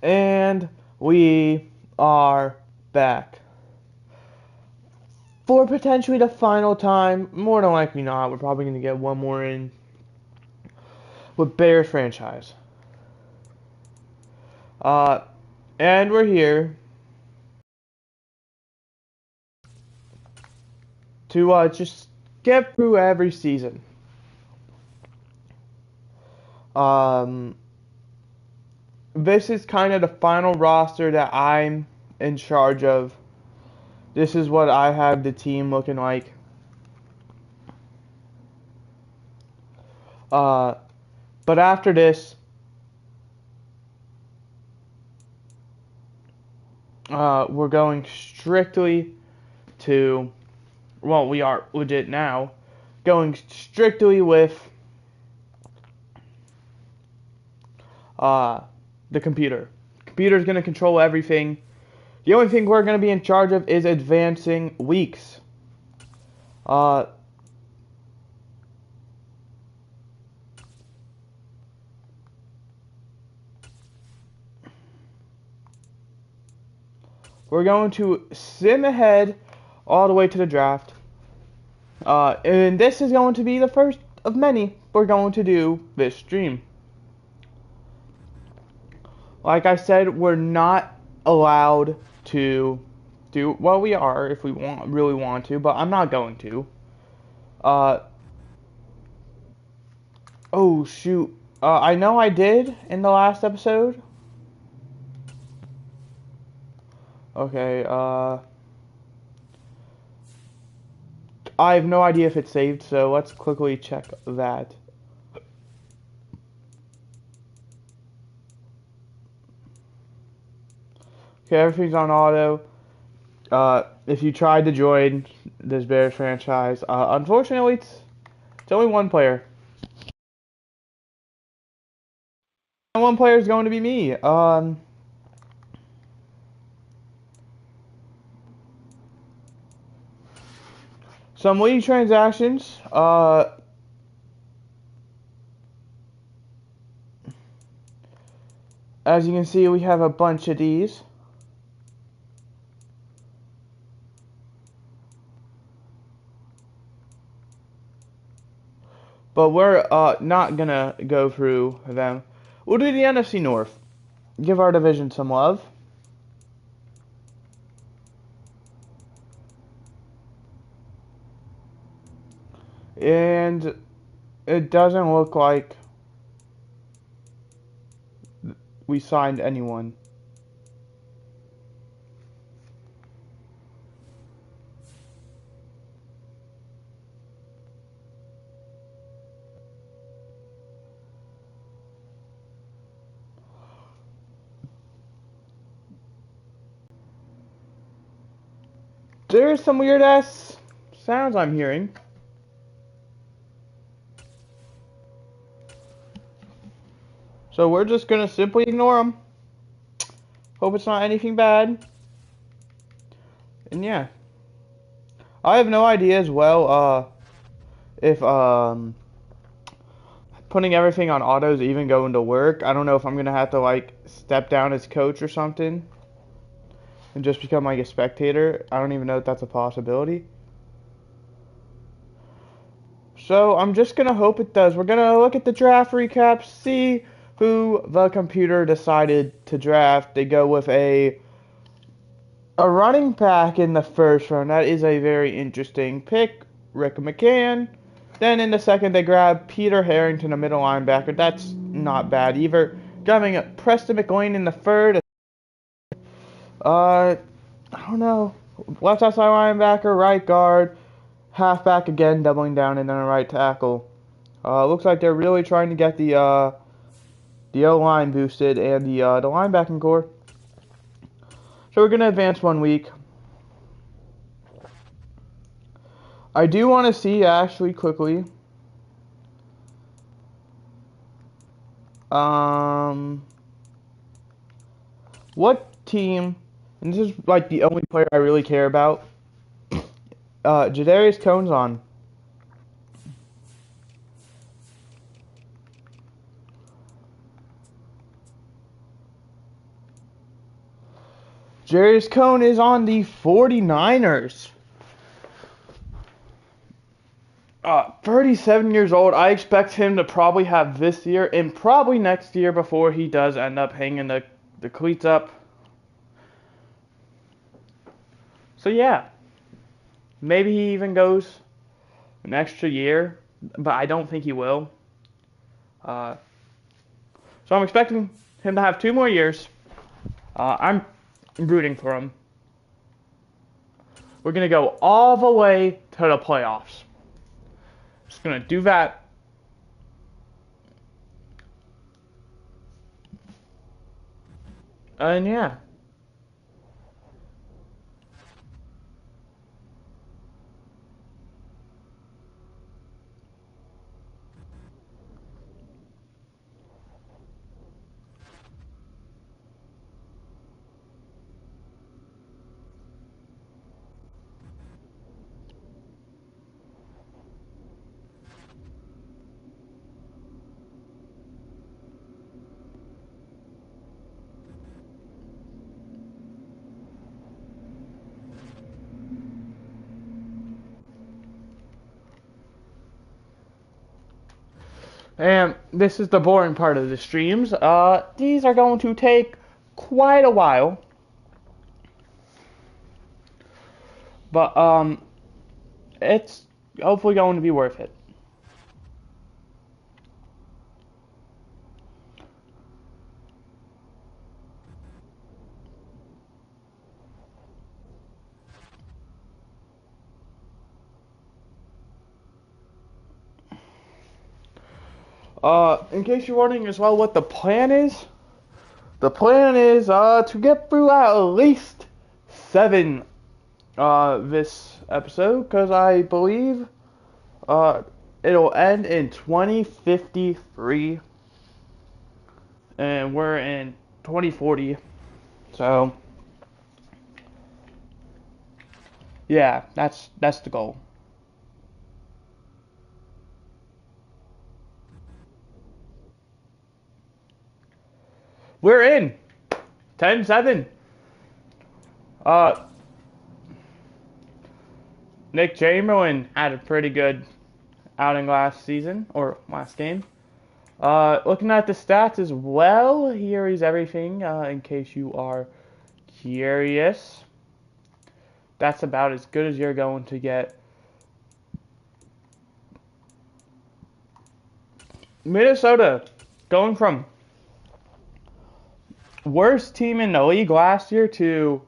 And we are back. For potentially the final time, more than likely not, we're probably going to get one more in with Bears franchise. Uh, and we're here to just get through every season. Um, this is kind of the final roster that I'm in charge of. This is what I have the team looking like. But after this, we're going strictly to, well, we are legit now, going strictly with the computer. Computer's going to control everything. The only thing we're going to be in charge of is advancing weeks. Uh, we're going to sim ahead all the way to the draft. And this is going to be the first of many we're going to do this stream. Like I said, we're not allowed to do, well, we are if we really want to, but I'm not going to. Uh, oh shoot. I know I did in the last episode. Okay, I have no idea if it's saved, so let's quickly check that. Okay, everything's on auto. If you tried to join this Bears franchise, unfortunately, it's only one player. And one player is going to be me. Some league transactions. As you can see, we have a bunch of these. But we're not gonna go through them. We'll do the NFC North. Give our division some love. And it doesn't look like we signed anyone. There's some weird ass sounds I'm hearing. So we're just gonna simply ignore them. Hope it's not anything bad. And yeah. I have no idea as well, if, putting everything on auto is even going to work. I don't know if I'm gonna have to, like, step down as coach or something. And just become, like, a spectator. I don't even know if that's a possibility. So I'm just gonna hope it does. We're gonna look at the draft recap, see who the computer decided to draft. They go with a running back in the first round. That is a very interesting pick. Rick McCann. Then in the second, they grab Peter Harrington, a middle linebacker. That's not bad either. Grabbing Preston McLean in the third. I don't know. Left outside linebacker, right guard, halfback again, doubling down, and then a right tackle. Looks like they're really trying to get the O-line boosted and the linebacking core. So we're gonna advance 1 week. I do want to see actually quickly. What team? And this is like the only player I really care about. Jadarius Cone's on. Jarius Cone is on the 49ers. 37 years old. I expect him to probably have this year and probably next year before he does end up hanging the cleats up. So yeah, maybe he even goes an extra year, but I don't think he will. So I'm expecting him to have 2 more years. I'm rooting for him. We're going to go all the way to the playoffs. Just going to do that. And yeah. And this is the boring part of the streams. These are going to take quite a while. But it's hopefully going to be worth it. In case you're wondering as well what the plan is to get through at least 7 this episode, because I believe it'll end in 2053 and we're in 2040. So yeah, that's the goal. We're in 10-7. Nick Chamberlain had a pretty good outing last season, or last game. Looking at the stats as well, here is everything, in case you are curious. That's about as good as you're going to get. Minnesota, going from worst team in the league last year to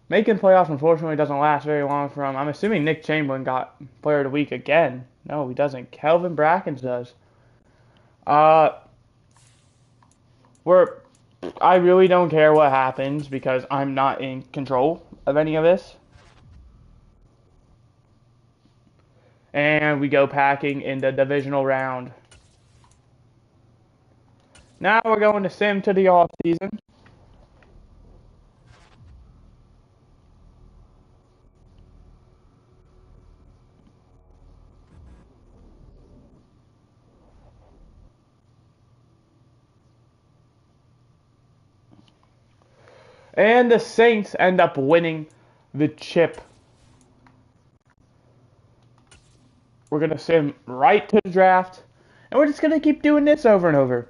making playoffs, unfortunately doesn't last very long for him. I'm assuming Nick Chamberlain got player of the week again. No, he doesn't. Kelvin Brackens does. I really don't care what happens because I'm not in control of any of this. And we go packing in the divisional round. Now we're going to sim to the off season. And the Saints end up winning the chip. We're going to sim right to the draft. And we're just going to keep doing this over and over.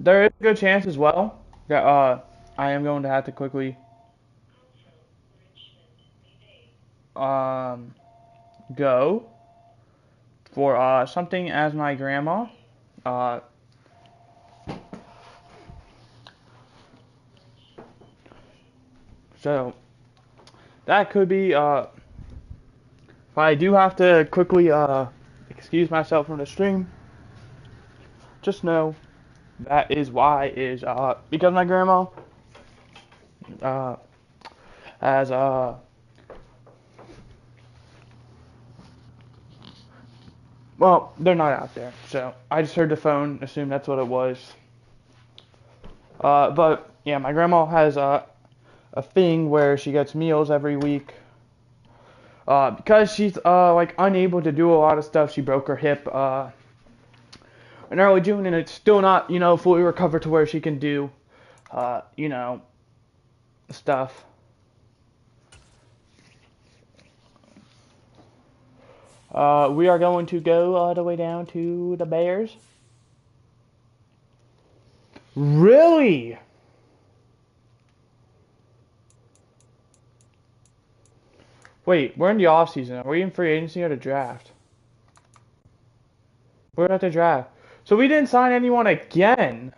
There is a good chance as well that I am going to have to quickly go for something as my grandma. So that could be if I do have to quickly excuse myself from the stream, just know that is why is because my grandma as well, they're not out there, so I just heard the phone, assumed that's what it was. But yeah, my grandma has a thing where she gets meals every week. Because she's like unable to do a lot of stuff. She broke her hip in early June, and it's still not fully recovered to where she can do stuff. We are going to go all the way down to the Bears. Really? Wait, we're in the off season. Are we in free agency or the draft? We're at the draft. So we didn't sign anyone again,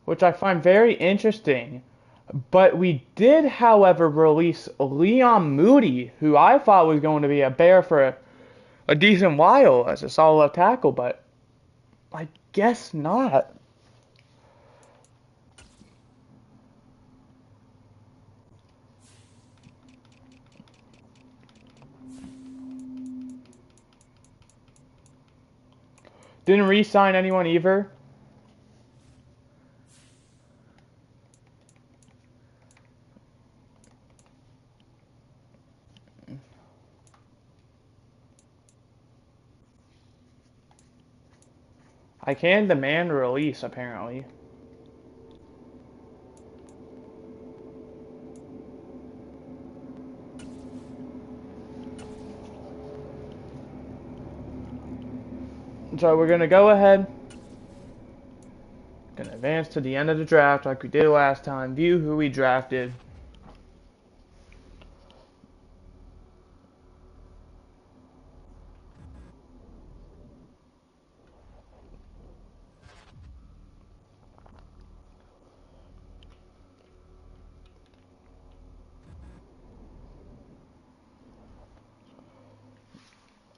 which I find very interesting. But we did, however, release Leon Moody, who I thought was going to be a Bear for a decent while as a solid left tackle, but I guess not. Didn't re-sign anyone either. I can demand a release, apparently. So we're going to go ahead. Going to advance to the end of the draft like we did last time. View who we drafted.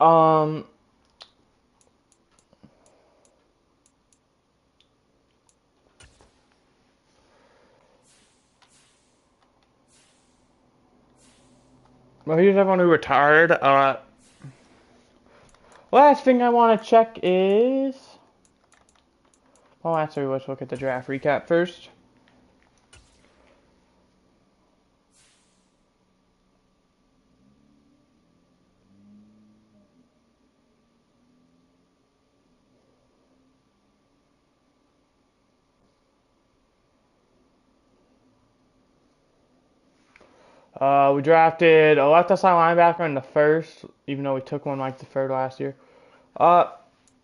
Um, well, here's everyone who retired. Last thing I want to check is... Well, actually, let's look at the draft recap first. We drafted a left side linebacker in the first, even though we took one like the third last year.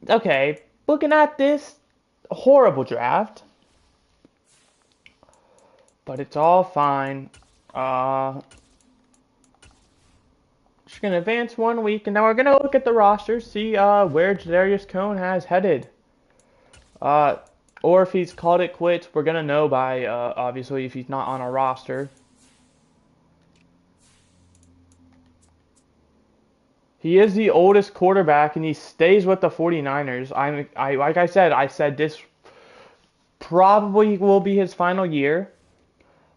Okay, looking at this, horrible draft, but it's all fine. Just gonna advance 1 week, and now we're gonna look at the roster, see where Jadarius Cone has headed. Or if he's called it quits, we're gonna know by obviously if he's not on our roster. He is the oldest quarterback, and he stays with the 49ers. Like I said this probably will be his final year.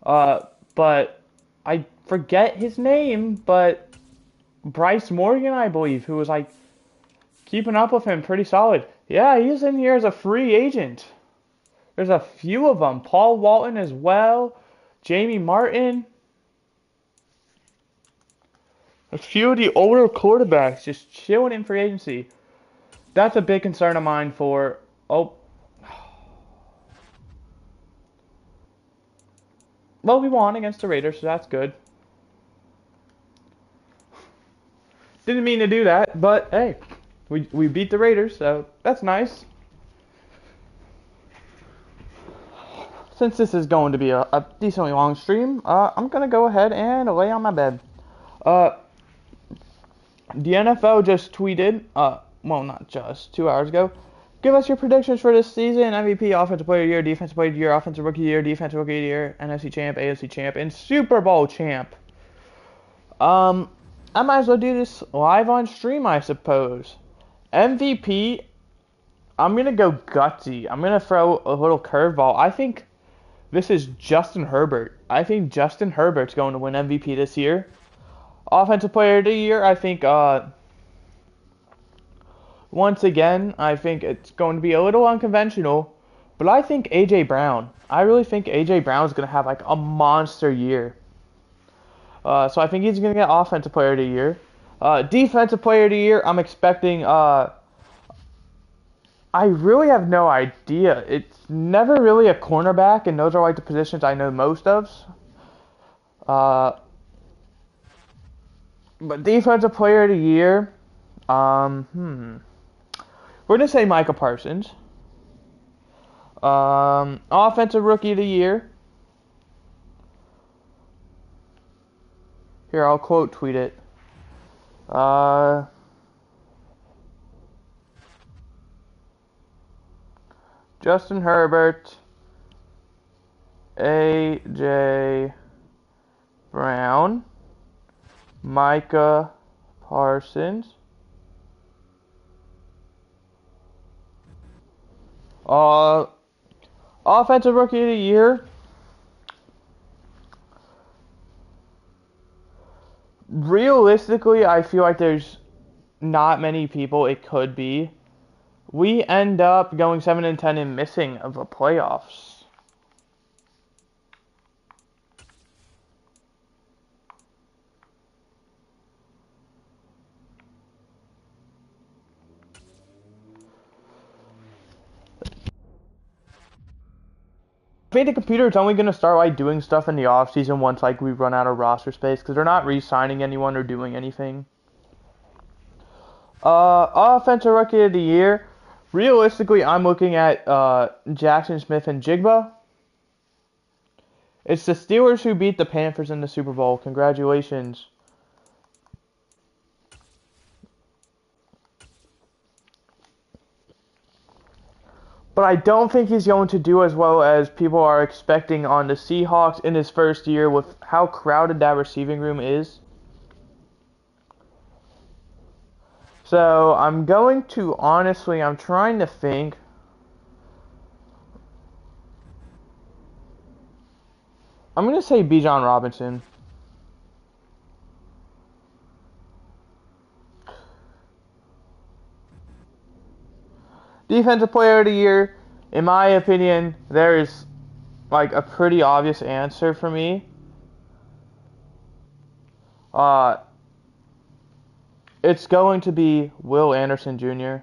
But I forget his name, but Bryce Morgan, I believe, who was like keeping up with him pretty solid. Yeah, he's in here as a free agent. There's a few of them. Paul Walton as well. Jamie Martin. A few of the older quarterbacks just chilling in free agency. That's a big concern of mine for... Oh. Well, we won against the Raiders, so that's good. Didn't mean to do that, but hey. We beat the Raiders, so that's nice. Since this is going to be a decently long stream, I'm going to go ahead and lay on my bed. The NFL just tweeted, well, not just, 2 hours ago. Give us your predictions for this season. MVP, Offensive Player of the Year, Defensive Player of the Year, Offensive Rookie of the Year, Defensive Rookie of the Year, NFC Champ, AFC Champ, and Super Bowl Champ. I might as well do this live on stream, I suppose. MVP, I'm going to go gutsy. I'm going to throw a little curveball. I think This is Justin Herbert. I think Justin Herbert's going to win MVP this year. Offensive Player of the Year, I think, once again, I think it's going to be a little unconventional, but I think A.J. Brown. I really think A.J. Brown is going to have like a monster year. So I think he's going to get Offensive Player of the Year. Defensive Player of the Year, I'm expecting. I really have no idea. It's never really a cornerback, and those are like the positions I know most of. Uh, but Defensive Player of the Year, we're gonna say Micah Parsons. Offensive Rookie of the Year. Here, I'll quote tweet it. Justin Herbert, A.J. Brown, Micah Parsons. Offensive Rookie of the Year. Realistically, I feel like there's not many people it could be. We end up going 7-10 and missing of the playoffs. I think the computer is only going to start like doing stuff in the off season once like we run out of roster space because they're not re-signing anyone or doing anything. Offensive Rookie of the Year. Realistically, I'm looking at Jackson Smith and Jigba. It's the Steelers who beat the Panthers in the Super Bowl. Congratulations. But I don't think he's going to do as well as people are expecting on the Seahawks in his first year with how crowded that receiving room is. So I'm going to honestly, I'm trying to think. I'm going to say Bijan Robinson. Defensive Player of the Year, in my opinion, there is like a pretty obvious answer for me. It's going to be Will Anderson Jr.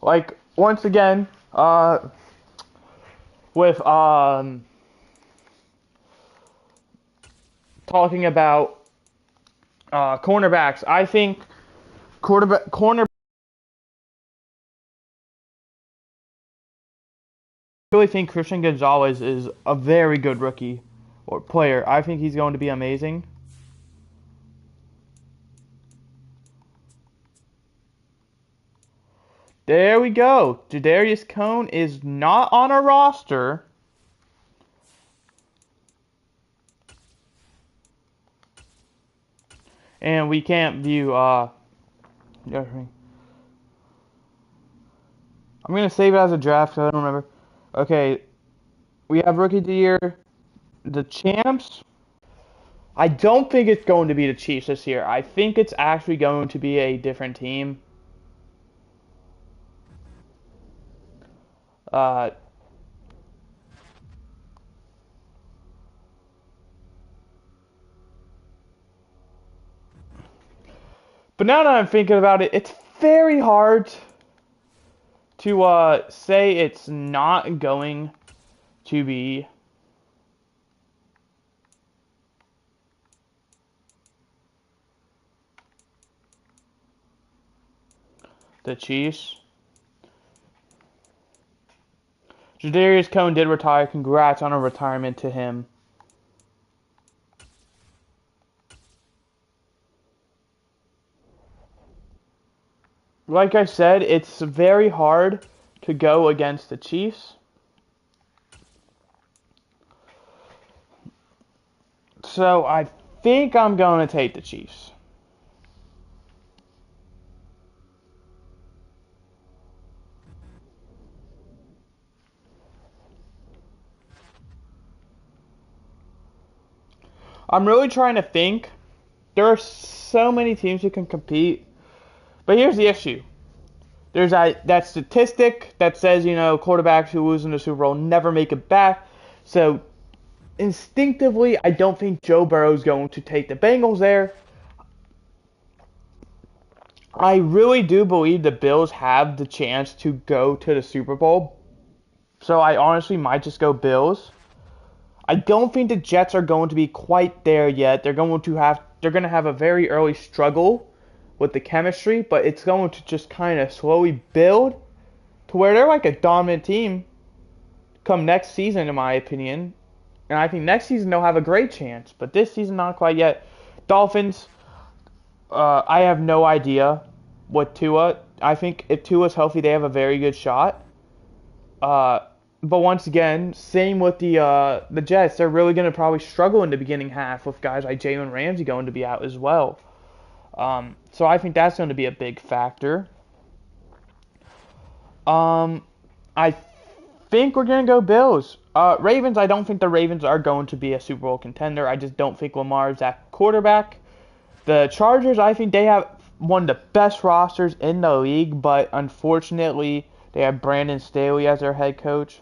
Like once again, with talking about cornerbacks, I think corner. I really think Christian Gonzalez is a very good rookie or player. I think he's going to be amazing. There we go. Jadarius Cone is not on our roster. And we can't view I'm gonna save it as a draft because I don't remember. Okay, we have Rookie of the Year, the champs. I don't think it's going to be the Chiefs this year. I think it's actually going to be a different team. Uh, but now that I'm thinking about it, it's very hard to say it's not going to be the Chiefs. Jadarius Cone did retire. Congrats on a retirement to him. Like I said, it's very hard to go against the Chiefs. So I think I'm going to take the Chiefs. I'm really trying to think. There are so many teams who can compete, but here's the issue. There's that statistic that says, quarterbacks who lose in the Super Bowl never make it back. So instinctively, I don't think Joe Burrow is going to take the Bengals there. I really do believe the Bills have the chance to go to the Super Bowl. So I honestly might just go Bills. I don't think the Jets are going to be quite there yet. They're going to have a very early struggle with the chemistry, but it's going to just kind of slowly build to where they're like a dominant team come next season, in my opinion. And I think next season they'll have a great chance, but this season not quite yet. Dolphins, I have no idea what Tua. I think if Tua's healthy, they have a very good shot. But once again, same with the Jets. They're really going to probably struggle in the beginning half with guys like Jalen Ramsey going to be out as well. So I think that's going to be a big factor. I think we're going to go Bills. Ravens, I don't think the Ravens are going to be a Super Bowl contender. I just don't think Lamar's that quarterback. The Chargers, I think they have one of the best rosters in the league, but unfortunately, they have Brandon Staley as their head coach.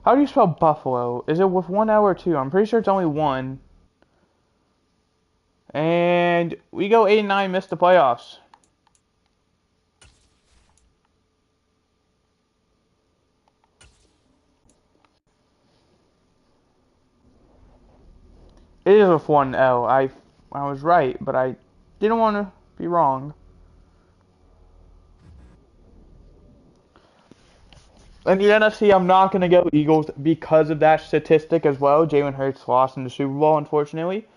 How do you spell Buffalo? Is it with one L or two? I'm pretty sure it's only one. And we go 8-9, miss the playoffs. It is with one L. I was right, but I didn't want to be wrong. In the NFC, I'm not going to go Eagles because of that statistic as well. Jalen Hurts lost in the Super Bowl, unfortunately.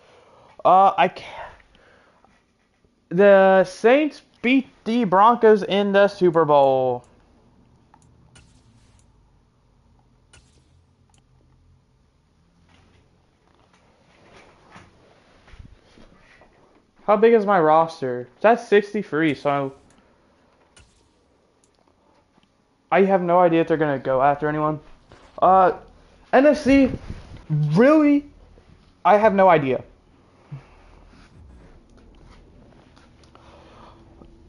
The Saints beat the Broncos in the Super Bowl. How big is my roster? That's 63, so I have no idea if they're going to go after anyone. NFC, really, I have no idea.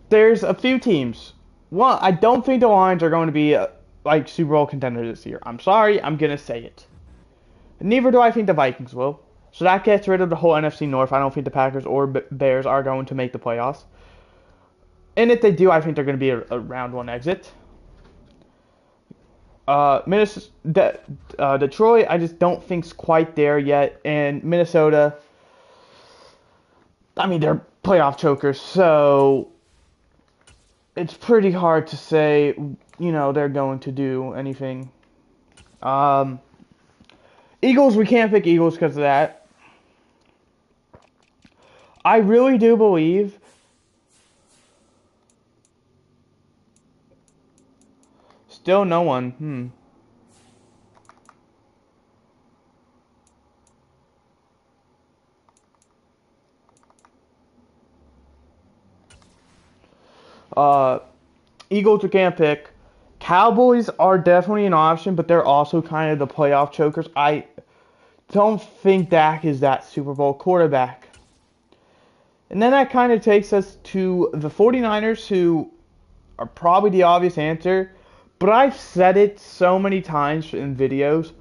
There's a few teams. One, I don't think the Lions are going to be like Super Bowl contenders this year. I'm sorry, I'm going to say it. Neither do I think the Vikings will. So that gets rid of the whole NFC North. I don't think the Packers or Bears are going to make the playoffs. And if they do, I think they're going to be a round one exit. Detroit, I just don't think's quite there yet. And Minnesota, I mean, they're playoff chokers, so it's pretty hard to say, they're going to do anything. Eagles, we can't pick Eagles because of that. I really do believe still no one. Eagles we can't pick. Cowboys are definitely an option, but they're also kind of the playoff chokers. I don't think Dak is that Super Bowl quarterback. And then that kind of takes us to the 49ers, who are probably the obvious answer. But I've said it so many times in videos.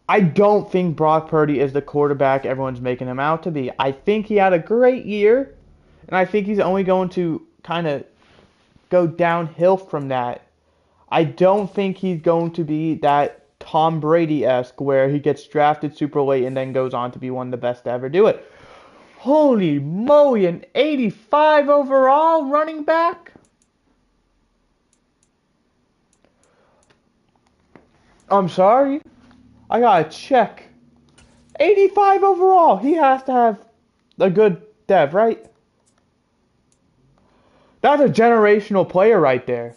I don't think Brock Purdy is the quarterback everyone's making him out to be. I think he had a great year, and I think he's only going to kind of go downhill from that. I don't think he's going to be that Tom Brady-esque where he gets drafted super late and then goes on to be one of the best to ever do it. Holy moly, an 85 overall running back? I'm sorry. I gotta check. 85 overall. He has to have a good dev, right? That's a generational player right there.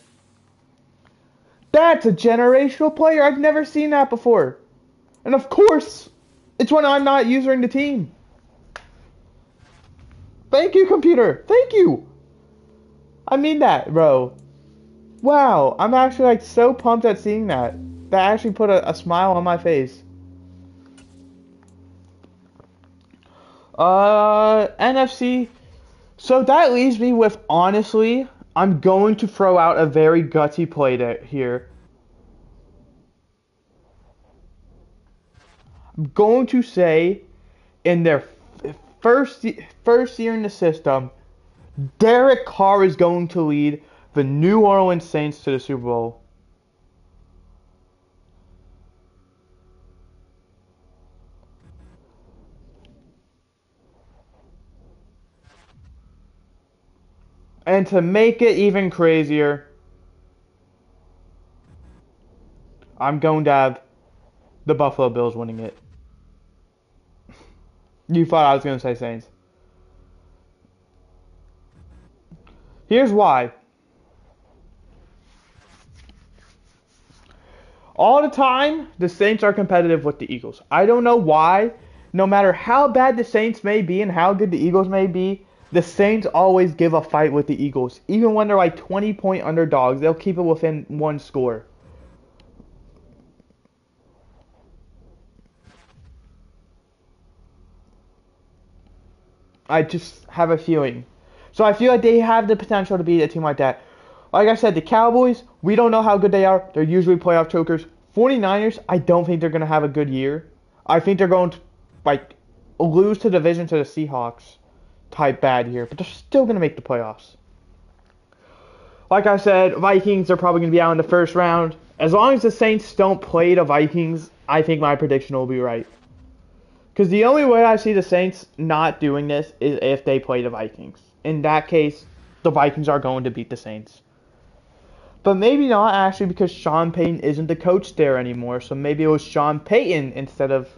That's a generational player. I've never seen that before. And of course, it's when I'm not using the team. Thank you, computer. Thank you. I mean that, bro. Wow, I'm actually like so pumped at seeing that. That actually put a smile on my face. NFC. So that leaves me with, honestly, I'm going to throw out a very gutsy play here. I'm going to say in their first first year in the system, Derek Carr is going to lead the New Orleans Saints to the Super Bowl. And to make it even crazier, I'm going to have the Buffalo Bills winning it. You thought I was going to say Saints. Here's why. All the time, the Saints are competitive with the Eagles. I don't know why. No matter how bad the Saints may be and how good the Eagles may be, the Saints always give a fight with the Eagles. Even when they're like 20-point underdogs, they'll keep it within one score. I just have a feeling. So I feel like they have the potential to beat a team like that. Like I said, the Cowboys, we don't know how good they are. They're usually playoff chokers. 49ers, I don't think they're going to have a good year. I think they're going to like lose to division to the Seahawks type bad year, but they're still going to make the playoffs. Like I said, Vikings are probably going to be out in the first round. As long as the Saints don't play the Vikings, I think my prediction will be right. Because the only way I see the Saints not doing this is if they play the Vikings. In that case, the Vikings are going to beat the Saints. But maybe not actually because Sean Payton isn't the coach there anymore. So maybe it was Sean Payton instead of,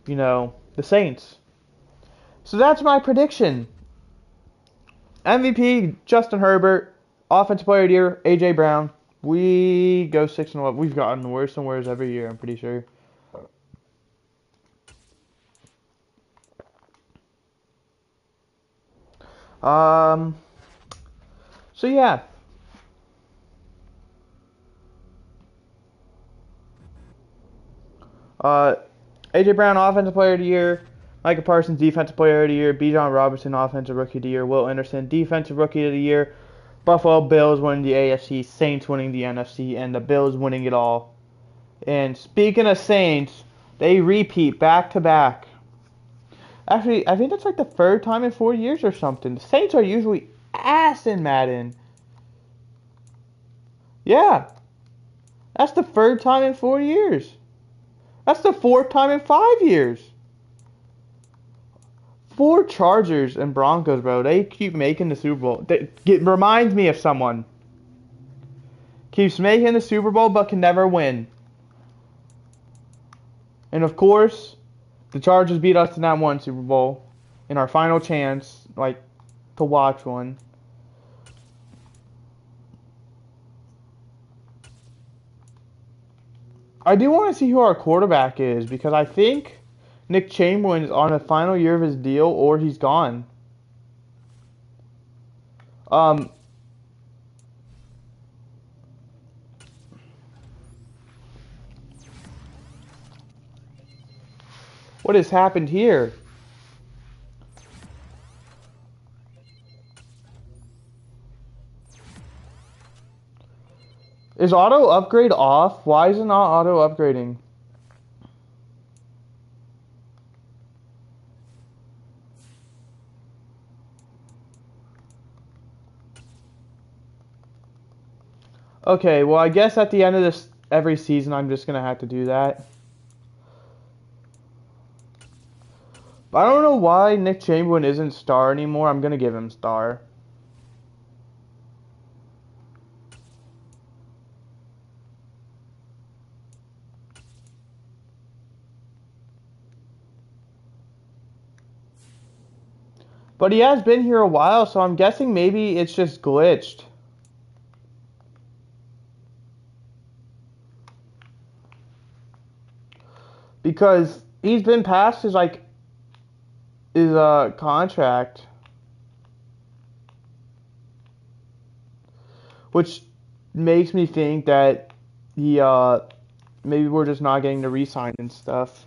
the Saints. So that's my prediction. MVP, Justin Herbert. Offensive Player of the Year, A.J. Brown. We go 6-11. We've gotten worse and worse every year, I'm pretty sure. Um. So yeah. Uh, A.J. Brown, Offensive Player of the Year. Micah Parsons, Defensive Player of the Year. Bijan Robinson, Offensive Rookie of the Year. Will Anderson, Defensive Rookie of the Year. Buffalo Bills winning the AFC. Saints winning the NFC. And the Bills winning it all. And speaking of Saints, they repeat back to back. Actually, I think that's like the third time in 4 years or something. The Saints are usually ass in Madden. Yeah, that's the third time in 4 years. That's the fourth time in 5 years. Four Chargers and Broncos, bro. They keep making the Super Bowl. It reminds me of someone. Keeps making the Super Bowl but can never win. And of course, the Chargers beat us in that one Super Bowl. In our final chance, to watch one. I do want to see who our quarterback is because I think Nick Chamberlain is on the final year of his deal or he's gone. Um, what has happened here? Is auto upgrade off? Why is it not auto upgrading? Okay, well I guess at the end of this every season I'm just gonna have to do that. But I don't know why Nick Chamberlain isn't star anymore. I'm gonna give him star. But he has been here a while, so I'm guessing maybe it's just glitched. Because he's been past his contract. which makes me think that he maybe we're just not getting the re-sign and stuff,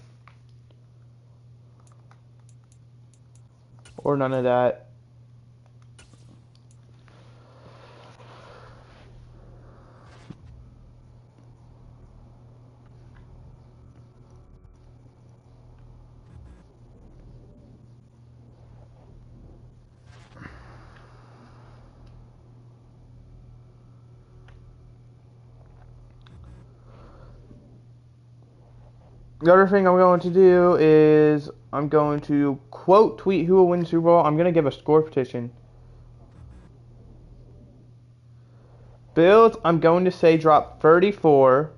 or none of that. The other thing I'm going to do is I'm going to quote tweet who will win Super Bowl. I'm going to give a score petition. Bills, I'm going to say drop 34.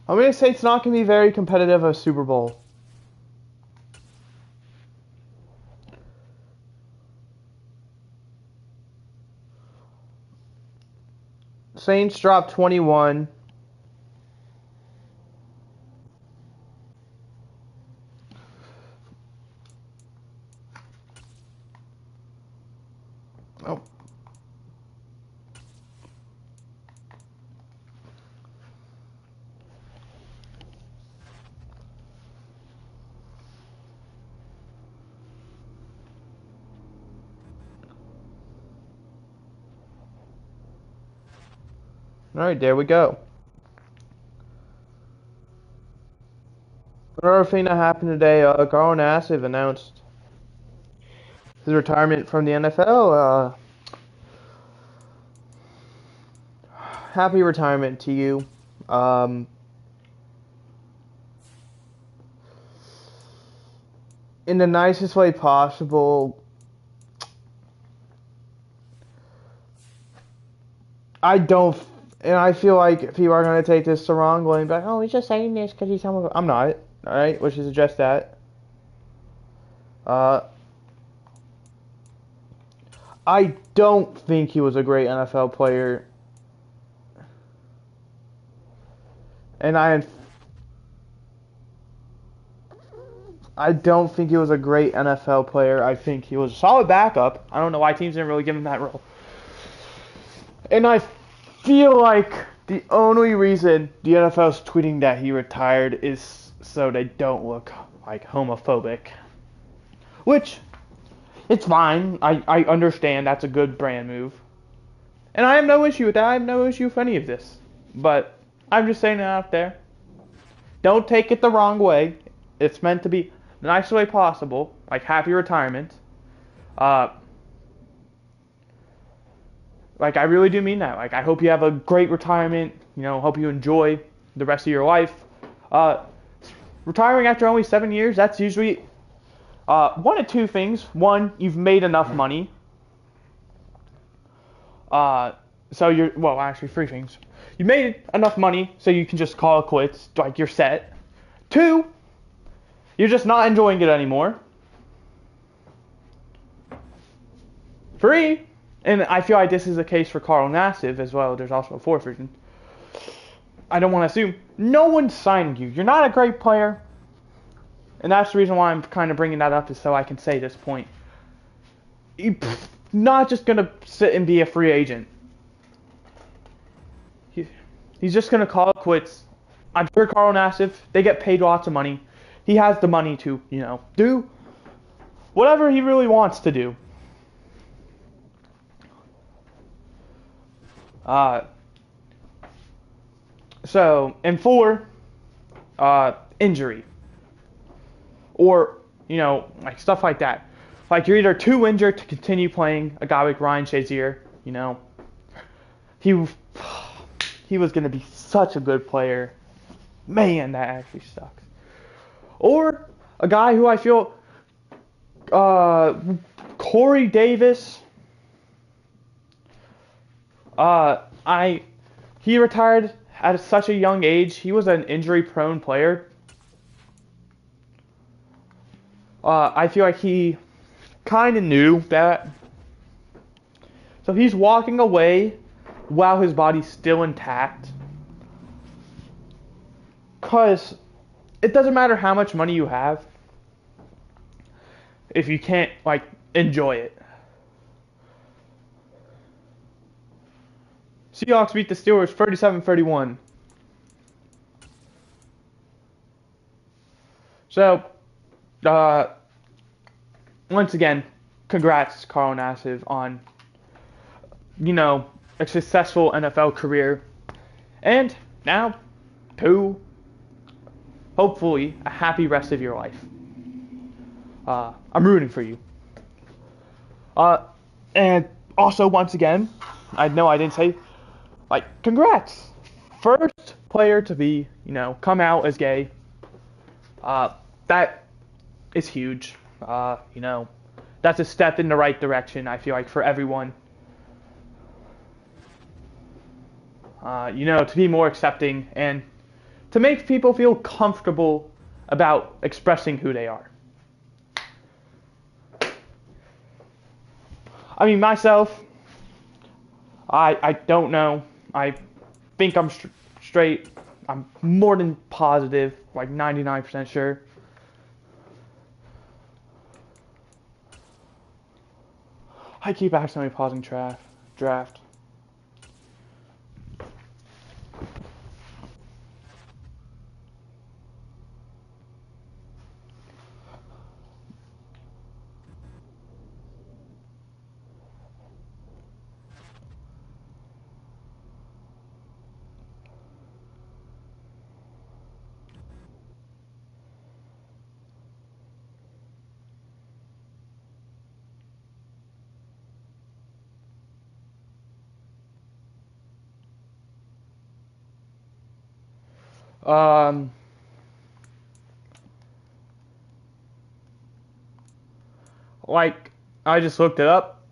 I'm going to say it's not going to be very competitive a Super Bowl. Saints drop 21. Oh. Alright, there we go. Another thing that happened today, Carl Nassib announced his retirement from the NFL. Happy retirement to you. In the nicest way possible. And I feel like people are going to take this the wrong way and be like, oh, he's just saying this because he's homophobic. I'm not, alright? Which is just that. I don't think he was a great NFL player. And I don't think he was a great NFL player. I think he was a solid backup. I don't know why teams didn't really give him that role. And I feel like the only reason the NFL's tweeting that he retired is so they don't look like homophobic. Which, it's fine. I understand that's a good brand move. And I have no issue with that. I have no issue with any of this. But I'm just saying it out there. Don't take it the wrong way. It's meant to be the nicest way possible. Like, happy retirement. Like, I really do mean that. Like, I hope you have a great retirement. You know, hope you enjoy the rest of your life. Retiring after only 7 years, that's usually one of two things. One, you've made enough money. Actually, three things. You made enough money so you can just call it quits. Like, you're set. Two, you're just not enjoying it anymore. Three, and I feel like this is the case for Carl Nassib as well. There's also a fourth reason. I don't want to assume. No one signed you. You're not a great player. And that's the reason why I'm kind of bringing that up, is so I can say this point. You're not just going to sit and be a free agent. He's just going to call it quits. I'm sure Carl Nassib, they get paid lots of money. He has the money to, do whatever he really wants to do. And four, injury. Or, like stuff like that. Like, you're either too injured to continue playing. A guy like Ryan Shazier, he was going to be such a good player. Man, that actually sucks. Or a guy who I feel, Corey Davis. He retired at such a young age. He was an injury-prone player. I feel like he kind of knew that. So he's walking away while his body's still intact. Because it doesn't matter how much money you have if you can't, like, enjoy it. Seahawks beat the Steelers 37-31. So, once again, congrats, Carl Nassib, on, a successful NFL career. And now, to, hopefully, a happy rest of your life. I'm rooting for you. And also, once again, I know I didn't say, congrats. First player to be, come out as gay. That is huge. That's a step in the right direction, I feel like, for everyone. To be more accepting and to make people feel comfortable about expressing who they are. I mean, myself, I don't know. I think I'm straight. I'm more than positive, like 99% sure. I keep accidentally pausing draft. Like, I just looked it up.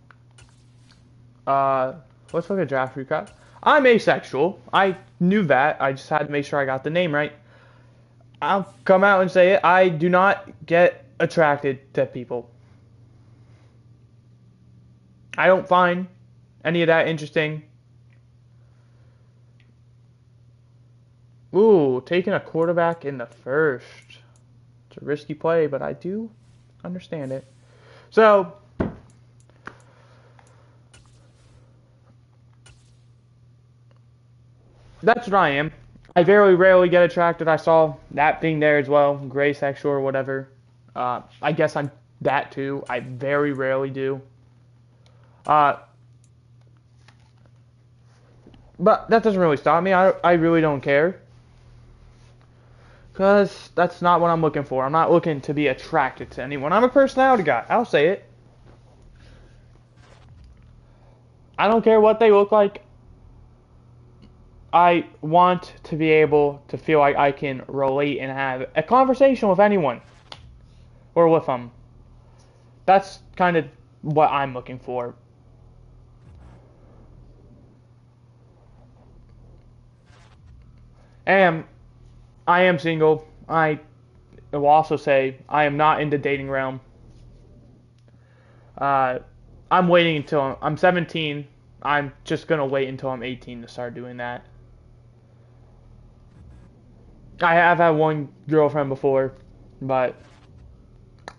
Let's look at draft recap. I'm asexual. I knew that. I just had to make sure I got the name right. I'll come out and say it. I do not get attracted to people. I don't find any of that interesting. Ooh, taking a quarterback in the first. It's a risky play, but I do understand it. So, that's what I am. I very rarely get attracted. I saw that thing there as well, gray sexual or whatever. I guess I'm that too. I very rarely do. But that doesn't really stop me. I really don't care. Because that's not what I'm looking for. I'm not looking to be attracted to anyone. I'm a personality guy. I'll say it. I don't care what they look like. I want to be able to feel like I can relate and have a conversation with anyone. Or with them. That's kind of what I'm looking for. And I am single. I will also say I am not in the dating realm. I'm waiting until I'm 17. I'm just going to wait until I'm 18 to start doing that. I have had one girlfriend before, but as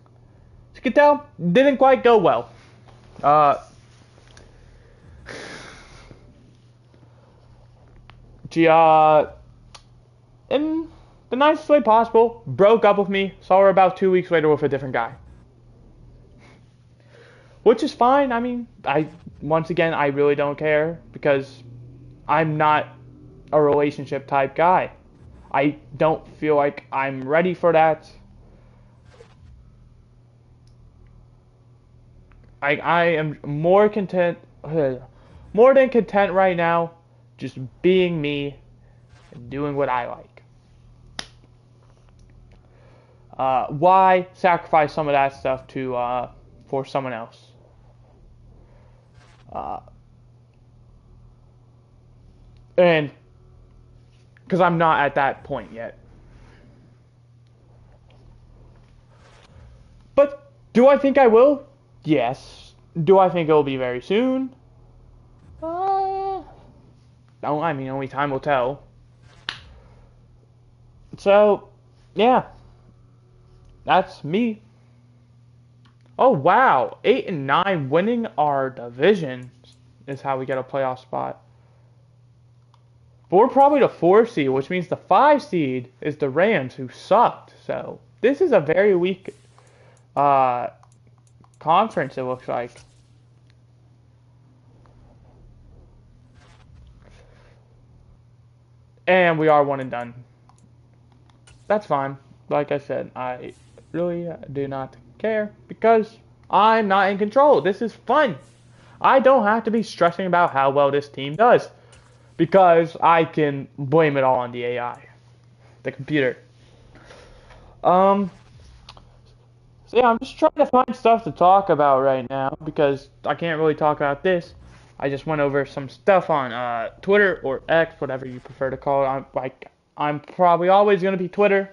you can tell, didn't quite go well. She, in the nicest way possible, broke up with me, saw her about 2 weeks later with a different guy. Which is fine. I mean, once again, I really don't care because I'm not a relationship type guy. I don't feel like I'm ready for that. I am more than content right now, just being me and doing what I like. Why sacrifice some of that stuff for someone else? And because I'm not at that point yet. But do I think I will? Yes. Do I think it will be very soon? No, I mean, only time will tell. So, yeah, that's me. Oh wow, 8 and 9 winning our division is how we get a playoff spot. But we're probably the 4 seed, which means the 5 seed is the Rams, who sucked. So this is a very weak conference, it looks like. And we are one and done. That's fine. Like I said, I really do not care because I'm not in control. This is fun. I don't have to be stressing about how well this team does because I can blame it all on the AI, the computer. So yeah, I'm just trying to find stuff to talk about right now because I can't really talk about this. I just went over some stuff on Twitter or X, whatever you prefer to call it. I'm probably always gonna be Twitter.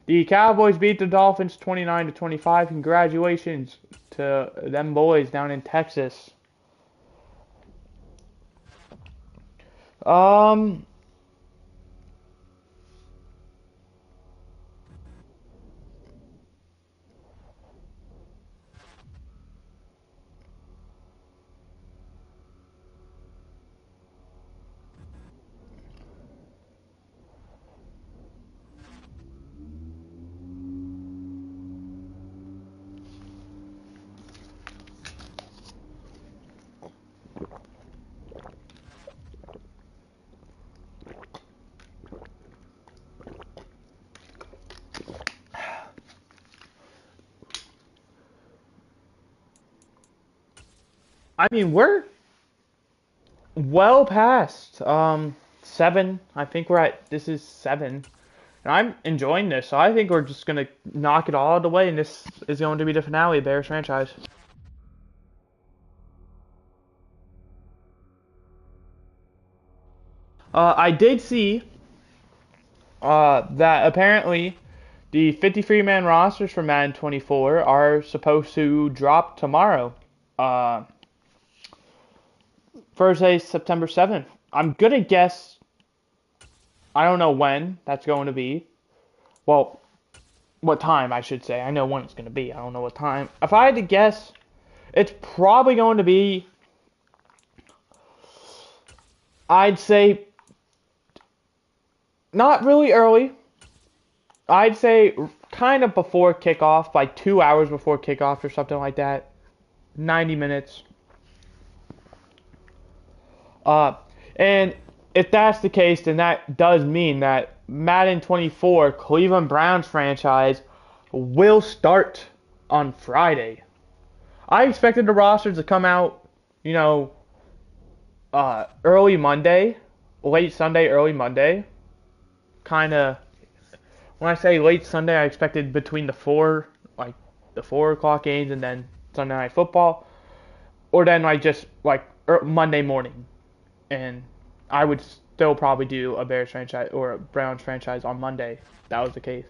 The Cowboys beat the Dolphins 29-25. Congratulations to them boys down in Texas. Um, I mean, we're well past 7. I think this is 7. And I'm enjoying this, so I think we're just gonna knock it all the way, and this is going to be the finale of Bears franchise. I did see that apparently the 53-man rosters for Madden 24 are supposed to drop tomorrow, uh, Thursday, September 7th. I'm gonna guess. I don't know when that's going to be. Well, what time I should say. I know when it's going to be. I don't know what time. If I had to guess, it's probably going to be, I'd say, not really early. I'd say kind of before kickoff, by 2 hours before kickoff or something like that. 90 minutes. And if that's the case, then that does mean that Madden 24 Cleveland Browns franchise will start on Friday. I expected the rosters to come out, you know, early Monday, late Sunday, early Monday. Kind of, when I say late Sunday, I expected between the 4 o'clock games and then Sunday Night Football. Or then just Monday morning. And I would still probably do a Bears franchise or a Browns franchise on Monday. That was the case.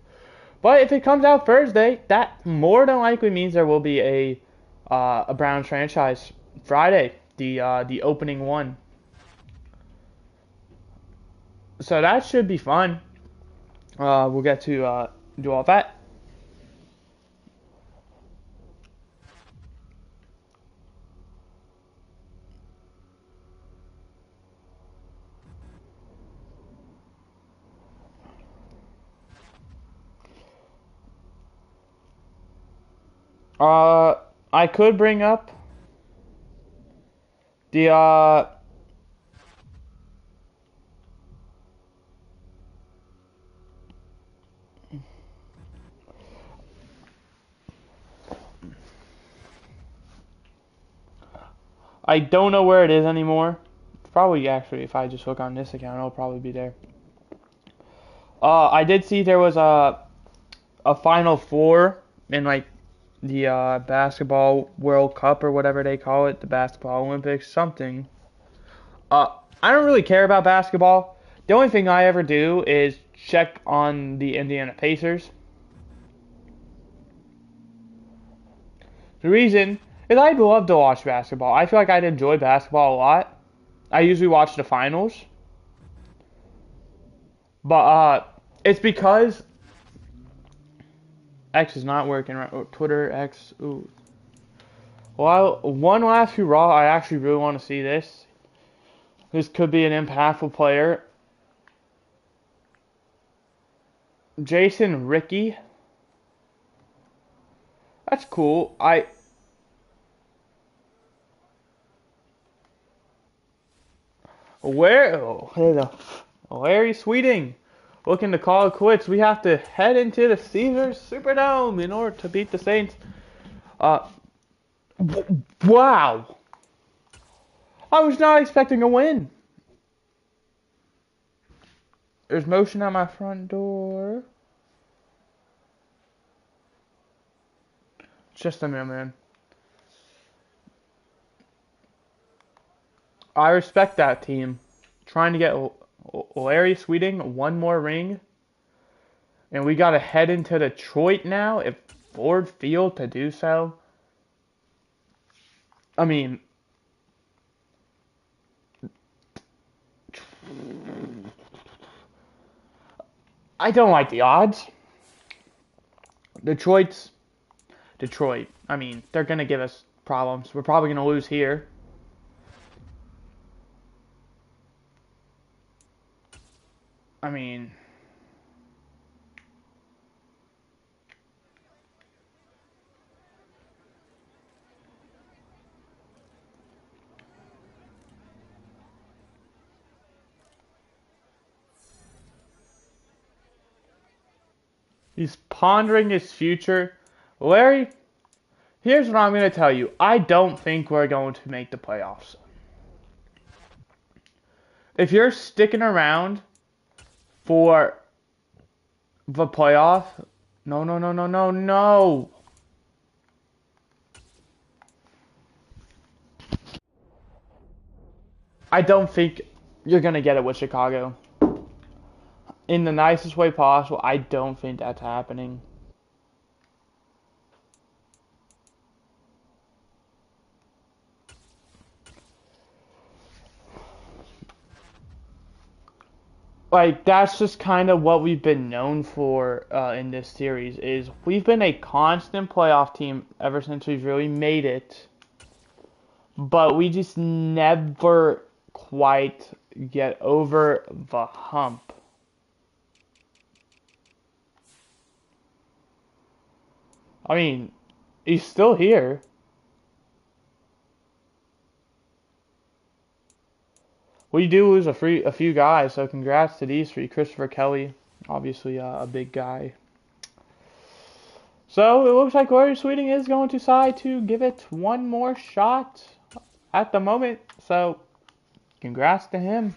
But if it comes out Thursday, that more than likely means there will be a Browns franchise Friday, the opening one. So that should be fun. We'll get to do all that. I could bring up the I don't know where it is anymore. Probably actually, if I just look on this account, it'll probably be there. I did see there was a Final Four in the basketball World Cup or whatever they call it, the basketball Olympics, something. I don't really care about basketball. The only thing I ever do is check on the Indiana Pacers. The reason is I love to watch basketball. I feel like I'd enjoy basketball a lot. I usually watch the finals. But it's because X is not working right. Or Twitter X. Ooh. Well, one last hurrah. I actually really want to see this. This could be an impactful player. Jason Ricky. That's cool. Larry Sweeting looking to call it quits. We have to head into the Caesars Superdome in order to beat the Saints. Uh, wow. I was not expecting a win. There's motion at my front door. Just a minute, man. I respect that team. Trying to get Larry Sweeting one more ring. And we got to head into Detroit now at Ford Field to do so. I mean, I don't like the odds. Detroit. I mean, they're going to give us problems. We're probably going to lose here. I mean, he's pondering his future. Larry, here's what I'm going to tell you. I don't think we're going to make the playoffs. If you're sticking around for the playoff, no. I don't think you're going to get it with Chicago. In the nicest way possible, I don't think that's happening. Like, that's just kind of what we've been known for in this series is we've been a constant playoff team ever since we've really made it, but we just never quite get over the hump. I mean, he's still here. We do lose a few guys, so congrats to these three. Christopher Kelly, obviously a big guy. So it looks like Larry Sweeting is going to decide to give it one more shot at the moment. So congrats to him.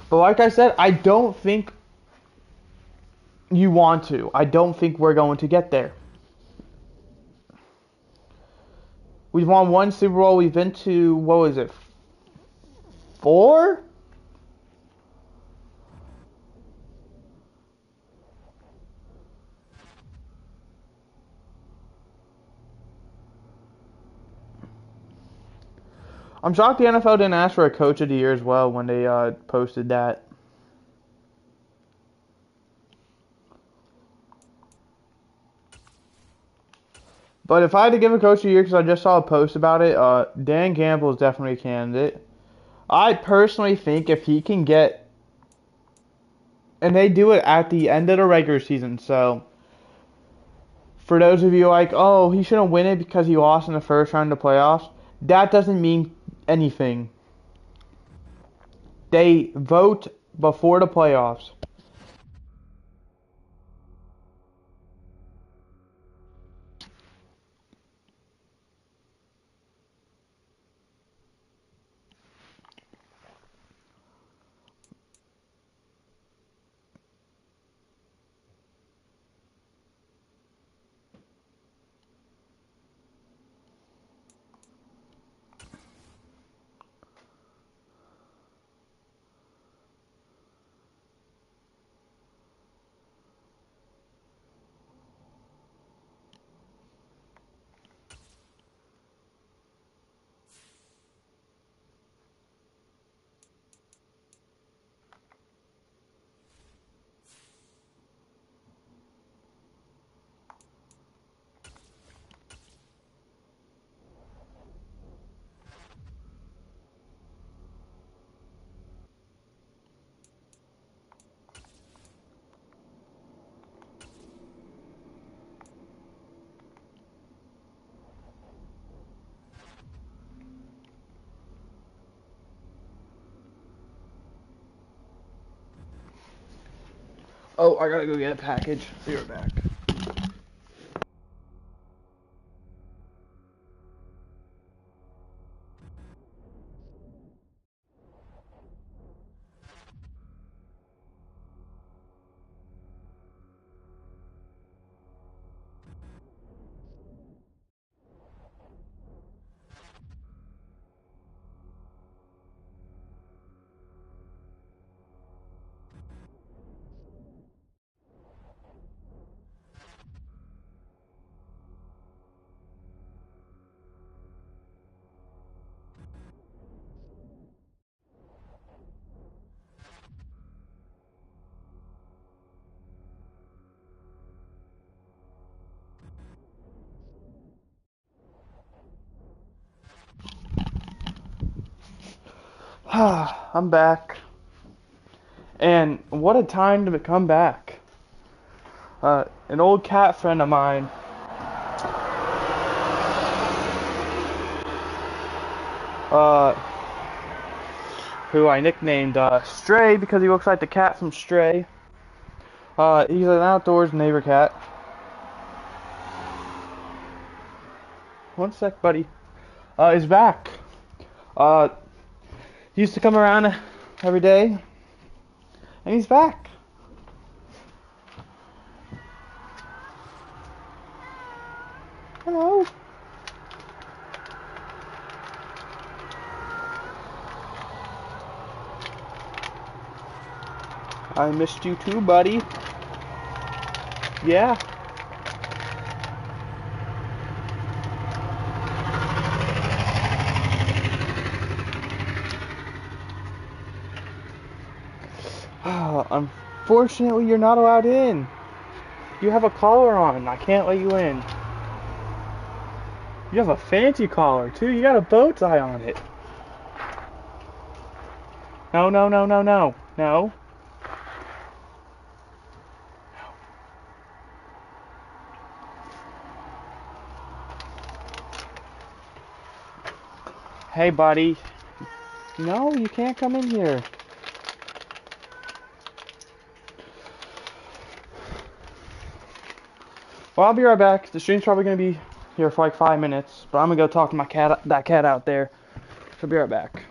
But like I said, I don't think you want to. I don't think we're going to get there. We've won one Super Bowl. We've been to, what was it, 4? I'm shocked the NFL didn't ask for a coach of the year as well when they posted that. But if I had to give a coach of the year, because I just saw a post about it, Dan Campbell is definitely a candidate. I personally think if he can get, and they do it at the end of the regular season, so for those of you like, oh, he shouldn't win it because he lost in the first round of the playoffs, that doesn't mean anything. They vote before the playoffs. Oh, I gotta go get a package. Be right back. I'm back. And what a time to come back. An old cat friend of mine, uh, who I nicknamed Stray because he looks like the cat from Stray. He's an outdoors neighbor cat. One sec, buddy. He's back. Uh, he used to come around every day, and he's back. Hello. I missed you too, buddy. Yeah. Unfortunately, you're not allowed in. You have a collar on. I can't let you in. You have a fancy collar, too. You got a bow tie on it. No, no, no, no, no. No. Hey, buddy. No, you can't come in here. Well, I'll be right back. The stream's probably going to be here for like 5 minutes, but I'm going to go talk to that cat out there. So I'll be right back.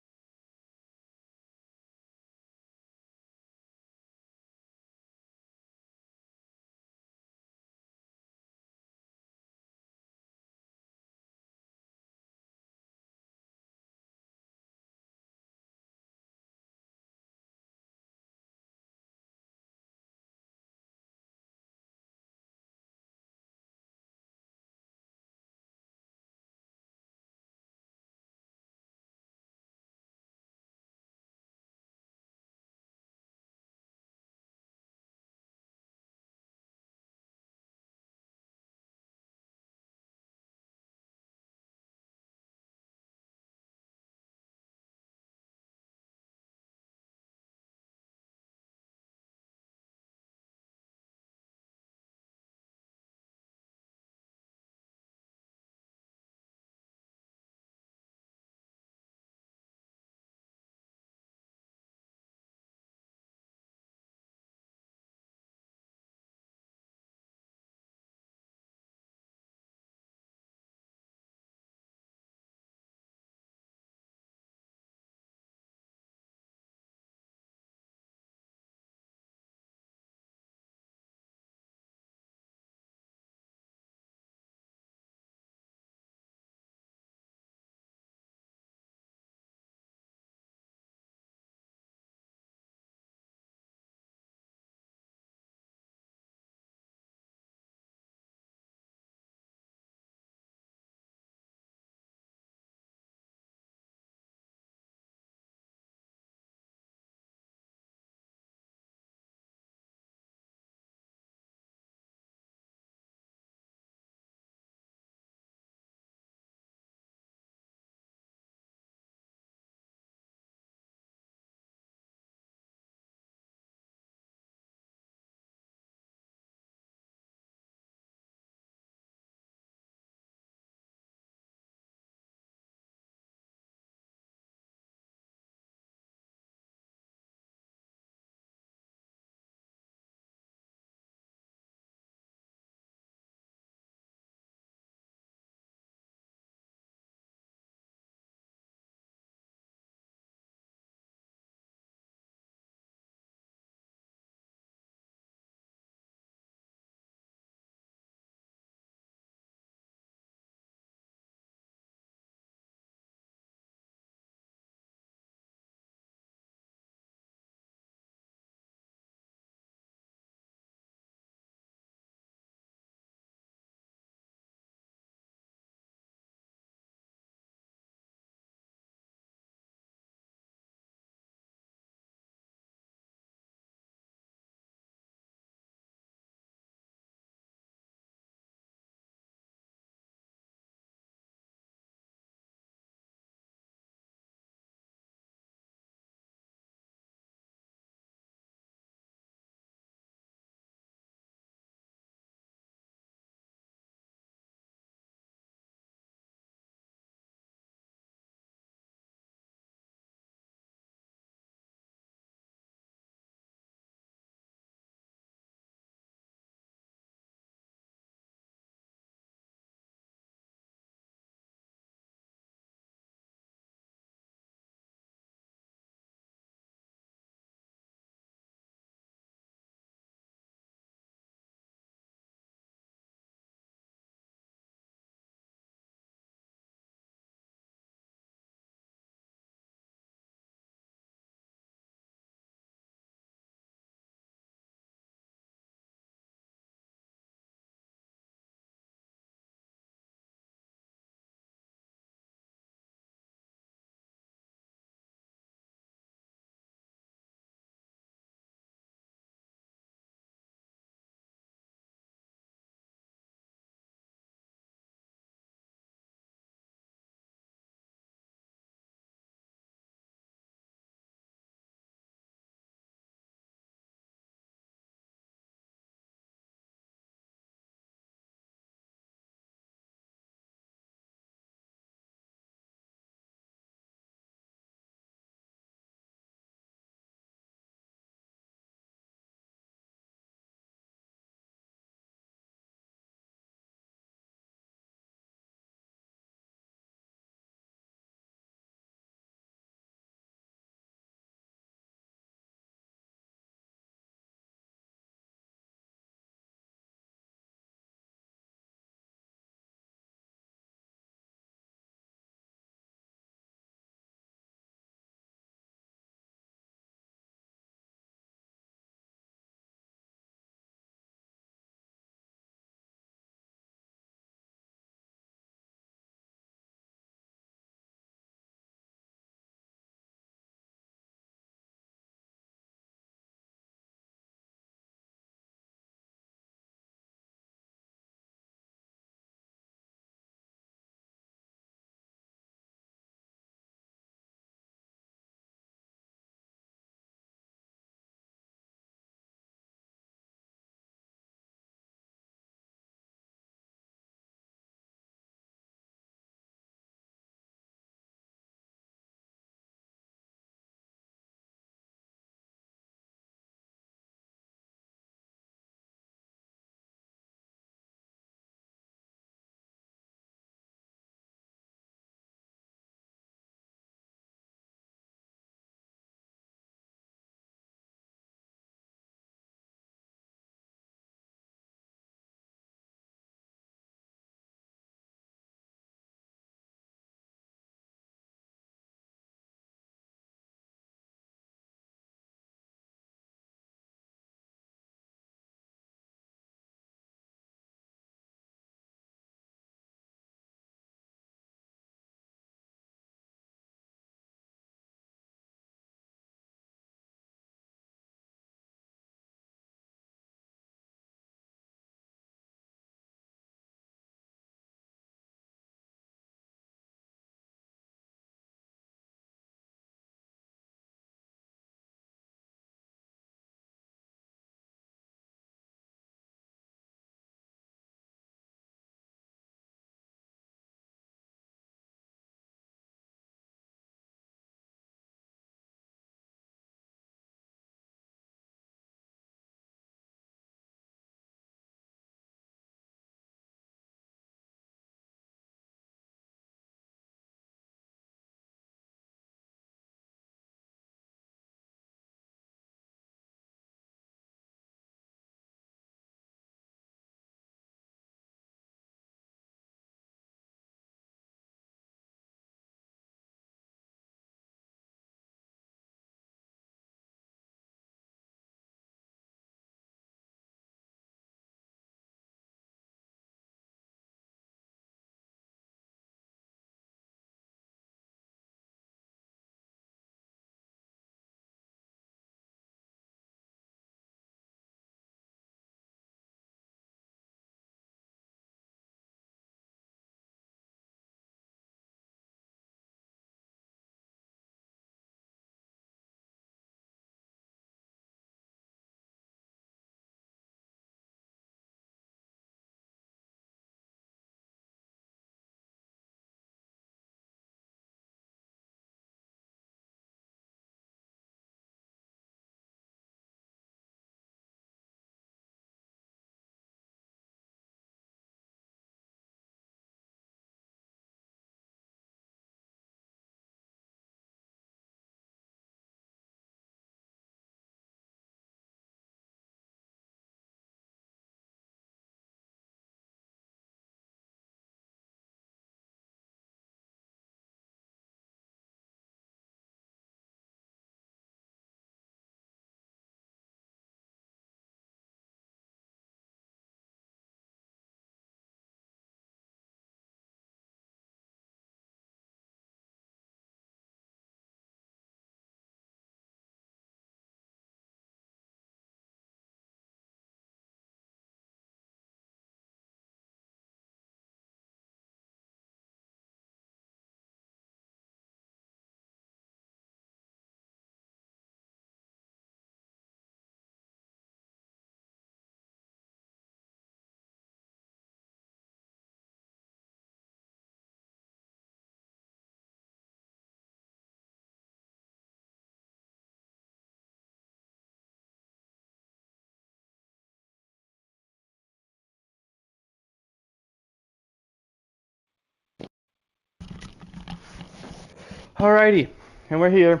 Alrighty, and we're here.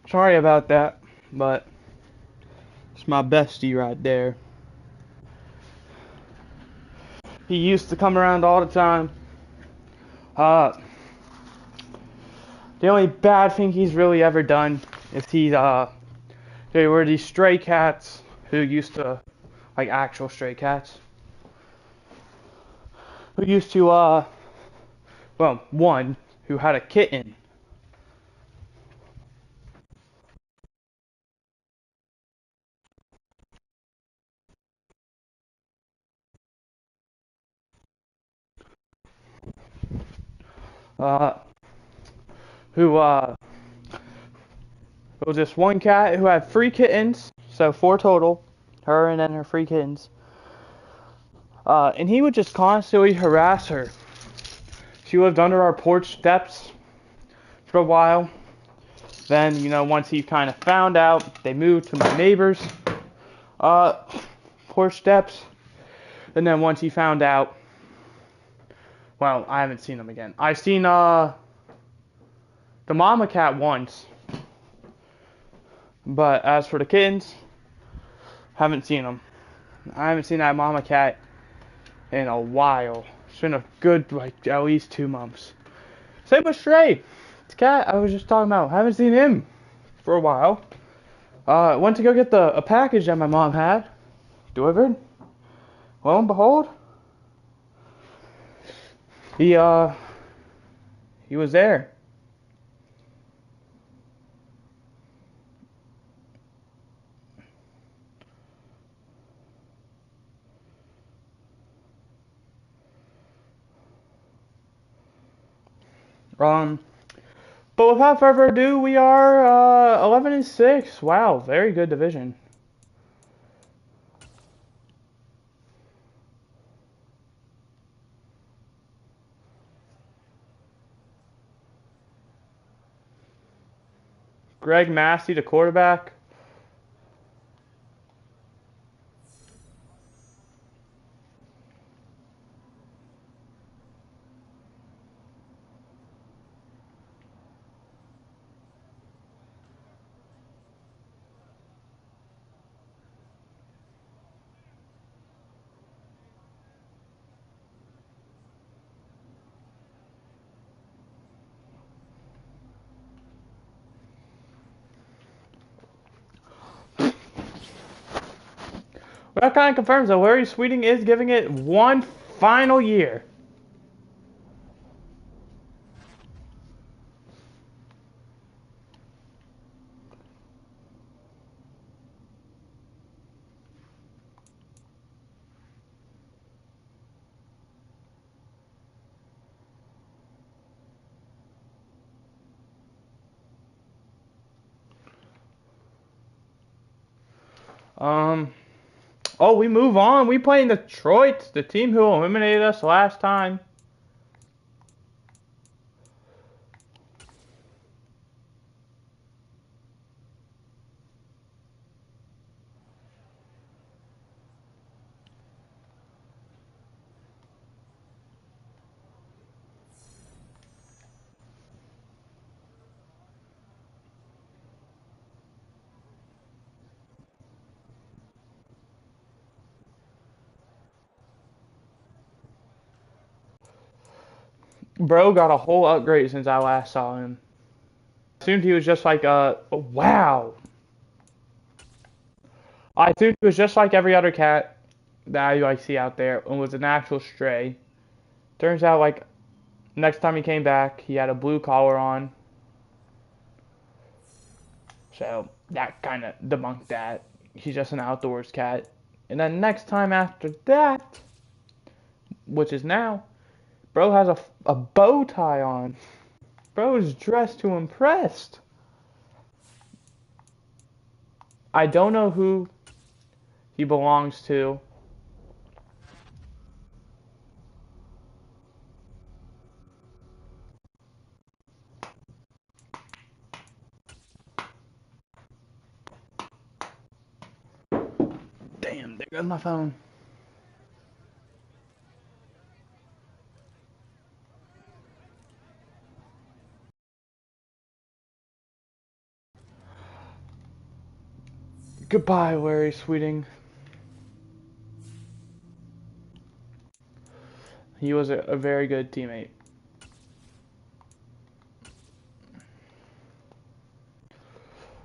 Sorry about that, but it's my bestie right there. He used to come around all the time. Uh, the only bad thing he's really ever done is they were these stray cats who used to, like actual stray cats, who used to, well, one who had a kitten. Uh, who, it was this one cat who had 3 kittens, so 4 total, her and then her 3 kittens. And he would just constantly harass her. She lived under our porch steps for a while. Then, once he kind of found out, they moved to my neighbor's porch steps. And then once he found out, well, I haven't seen him again. I've seen the mama cat once. But as for the kittens, haven't seen them. I haven't seen that mama cat in a while. It's been a good, like, at least 2 months. Same with Stray. It's cat I was just talking about. Haven't seen him for a while. Went to go get a package that my mom had delivered. Lo and behold, he was there. But without further ado, we are 11-6. Wow, very good division. Greg Massey, the quarterback. Well, that kind of confirms that Larry Sweeting is giving it one final year. Oh, we move on. We playing Detroit, the team who eliminated us last time. Bro got a whole upgrade since I last saw him. I assumed he was just like, wow. I assumed he was just like every other cat that I like see out there and was an actual stray. Turns out, like, next time he came back, he had a blue collar on. So that kind of debunked that. He's just an outdoors cat. And then next time after that, which is now, bro has a bow tie on. Bro is dressed to impress. I don't know who he belongs to. Damn, there goes my phone. Goodbye, Larry Sweeting. He was a very good teammate.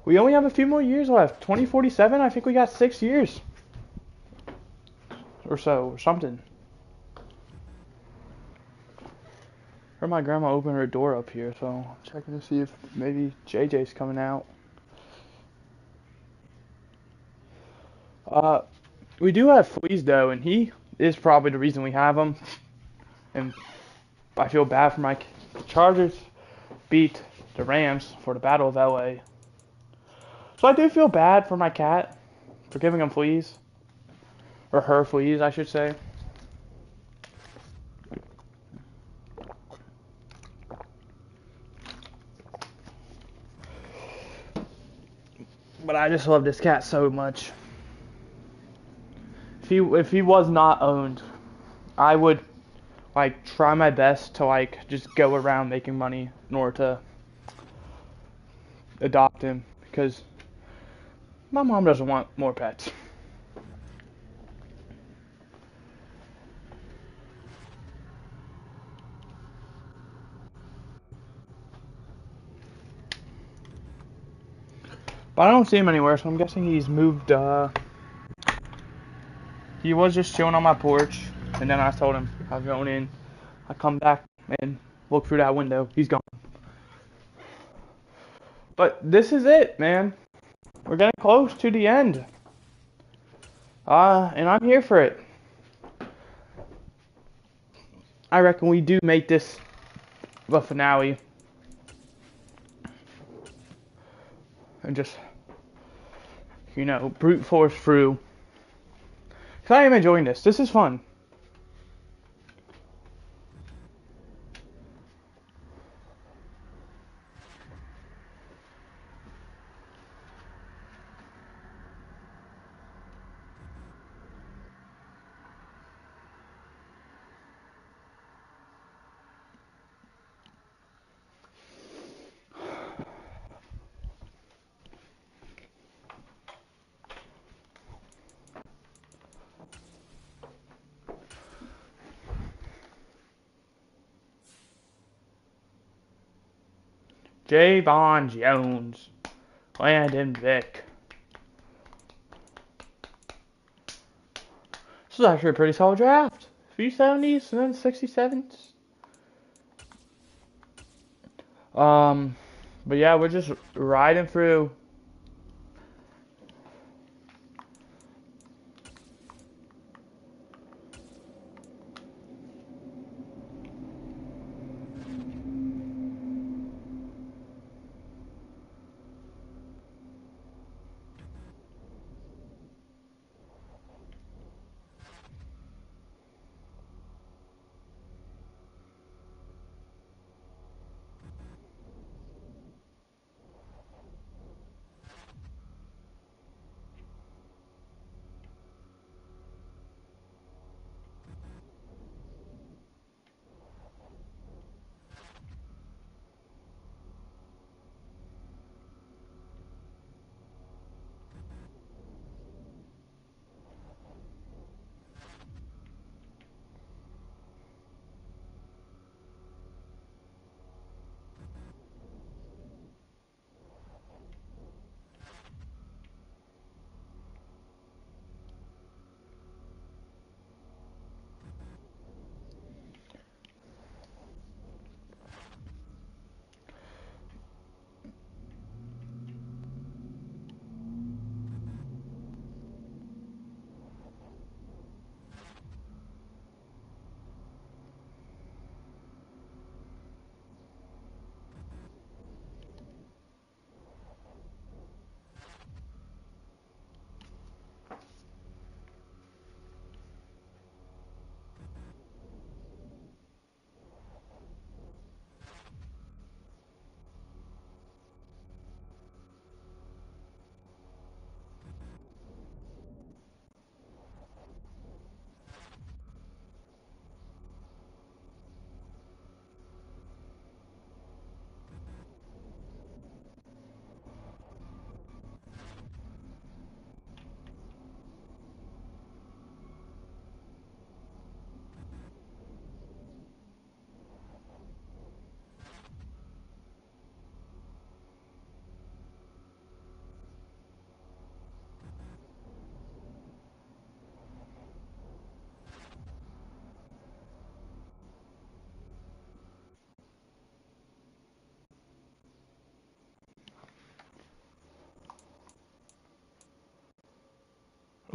We only have a few more years left. 2047, I think we got 6 years. Or so, or something. Heard my grandma open her door up here, so I'm checking to see if maybe JJ's coming out. We do have Fleas though, and he is probably the reason we have him. And I feel bad for my Chargers beat the Rams for the Battle of LA. So I do feel bad for my cat for giving him fleas. Or her fleas, I should say. But I just love this cat so much. If he was not owned, I would like try my best to like just go around making money in order to adopt him because my mom doesn't want more pets. But I don't see him anywhere, so I'm guessing he's moved. He was just chilling on my porch, and then I told him I was going in. I come back and look through that window. He's gone. But this is it, man. We're getting close to the end. And I'm here for it. I reckon we do make this the finale. And just, brute force through. Because I am enjoying this. This is fun. Javon Jones. Landon Vick. This is actually a pretty solid draft. 370s and then 67s. But yeah, we're just riding through.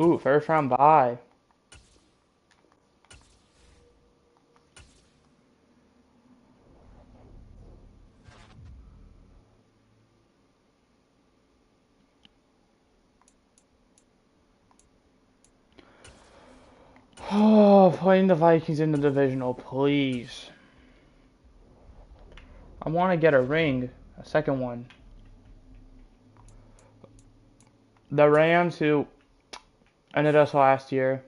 Ooh, first round bye. Oh, playing the Vikings in the divisional, please. I want to get a ring, a second one. The Rams, who ended us last year.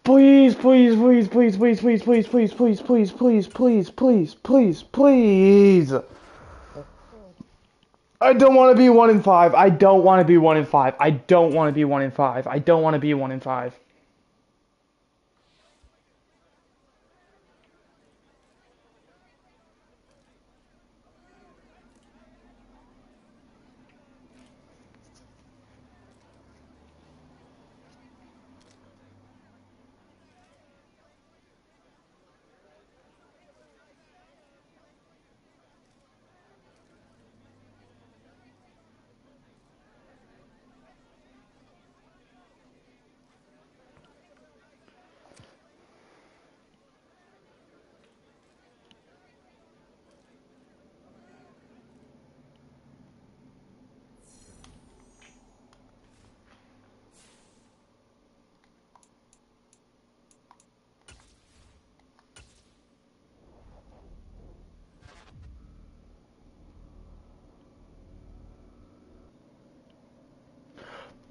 Please, please, please, please, please, please, please, please, please, please, please, please, please, please, please. I don't want to be 1-5. I don't want to be 1-5. I don't want to be 1-5. I don't want to be 1-5.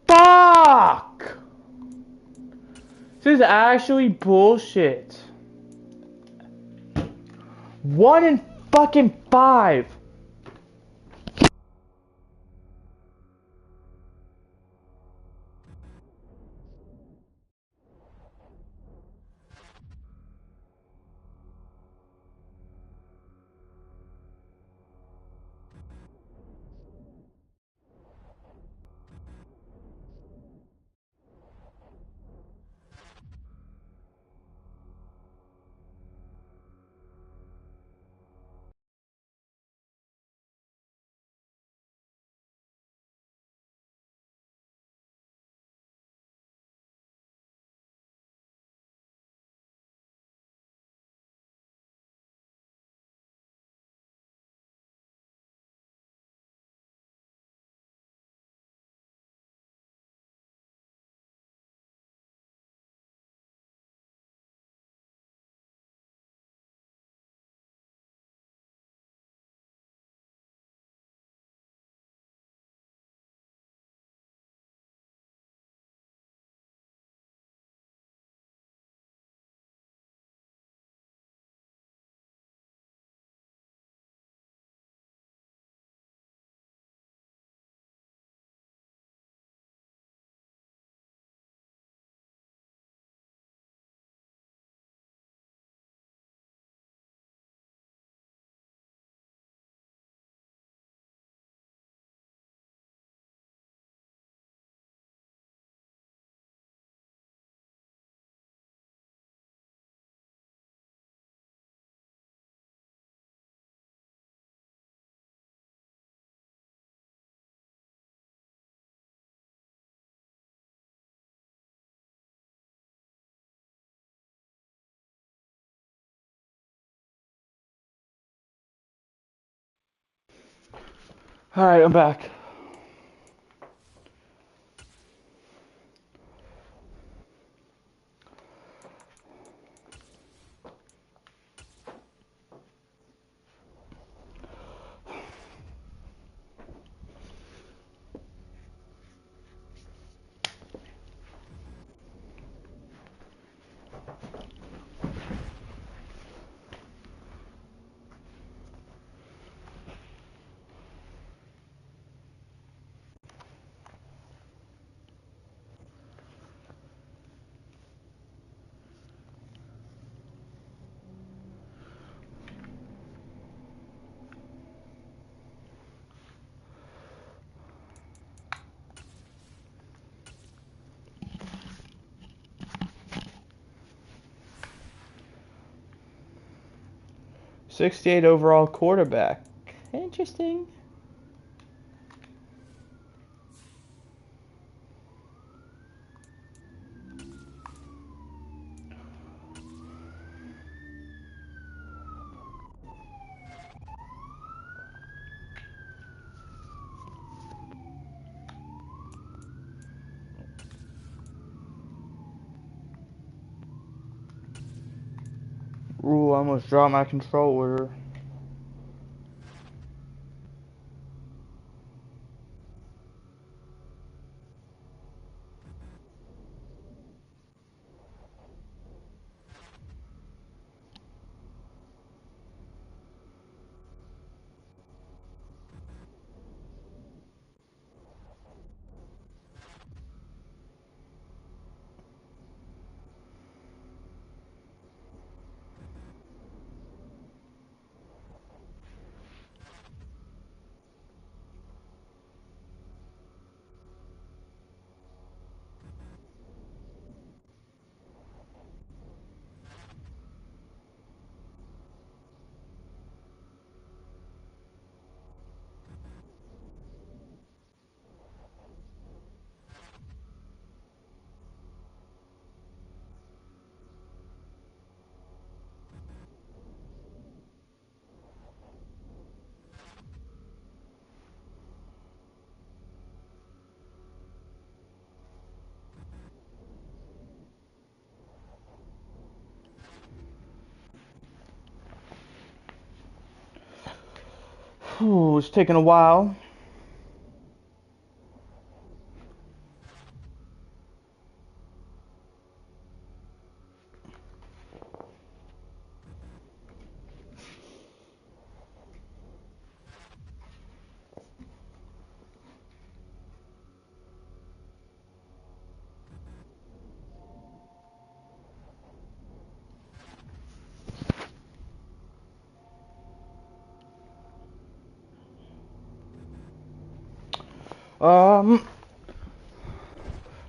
Fuck! This is actually bullshit. 1-5. Alright, I'm back. 68 overall quarterback. Interesting. Ooh, I almost dropped my controller. Ooh, it's taking a while. Um,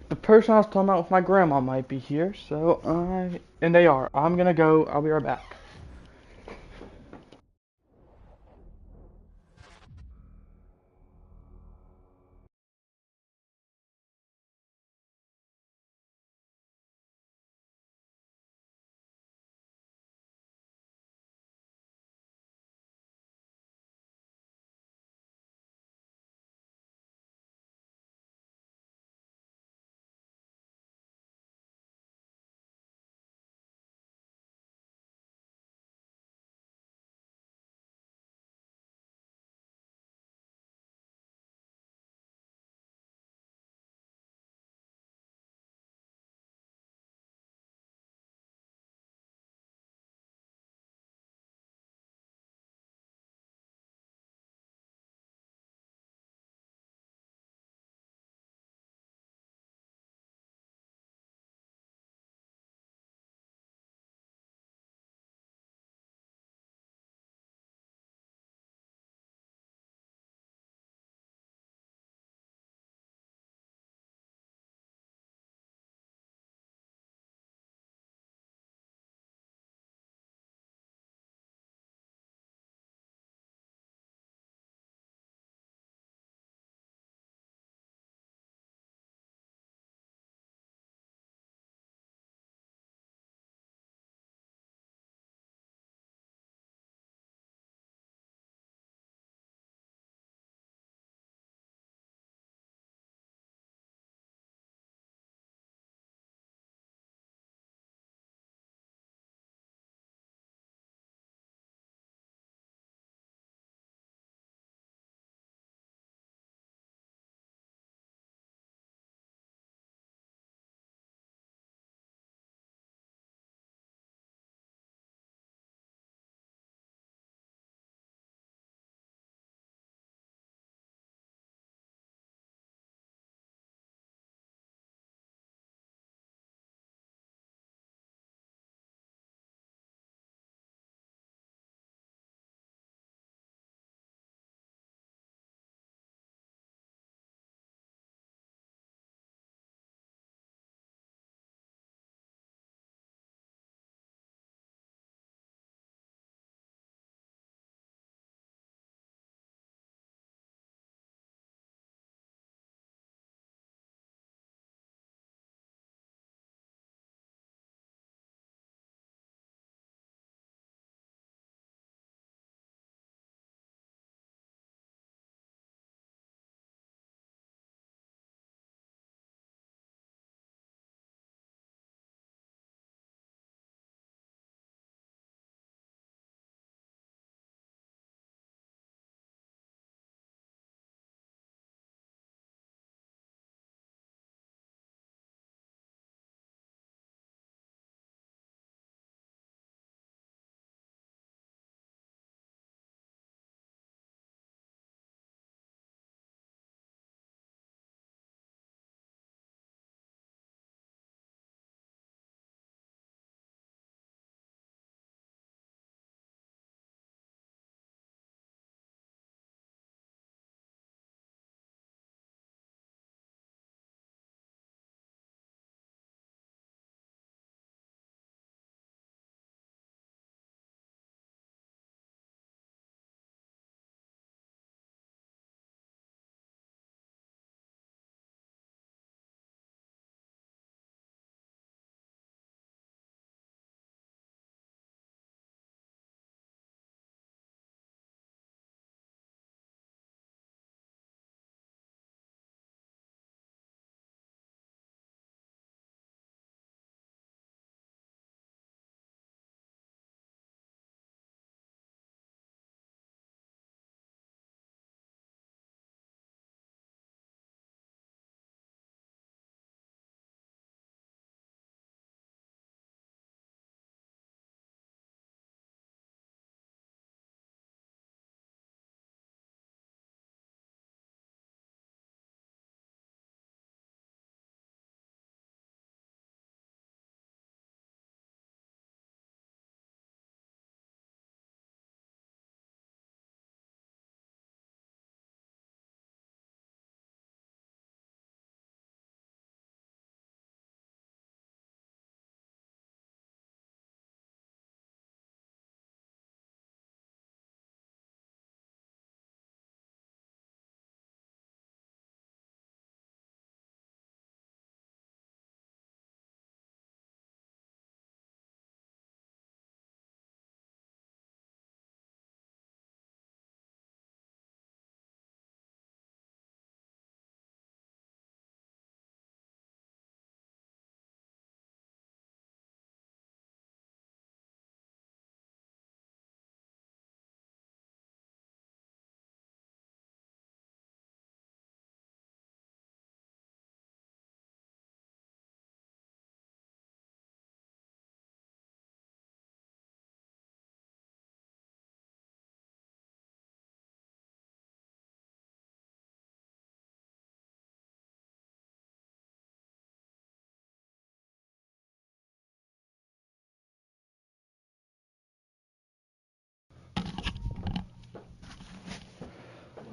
the person I was talking about with my grandma might be here, so and they are. I'm gonna go. I'll be right back.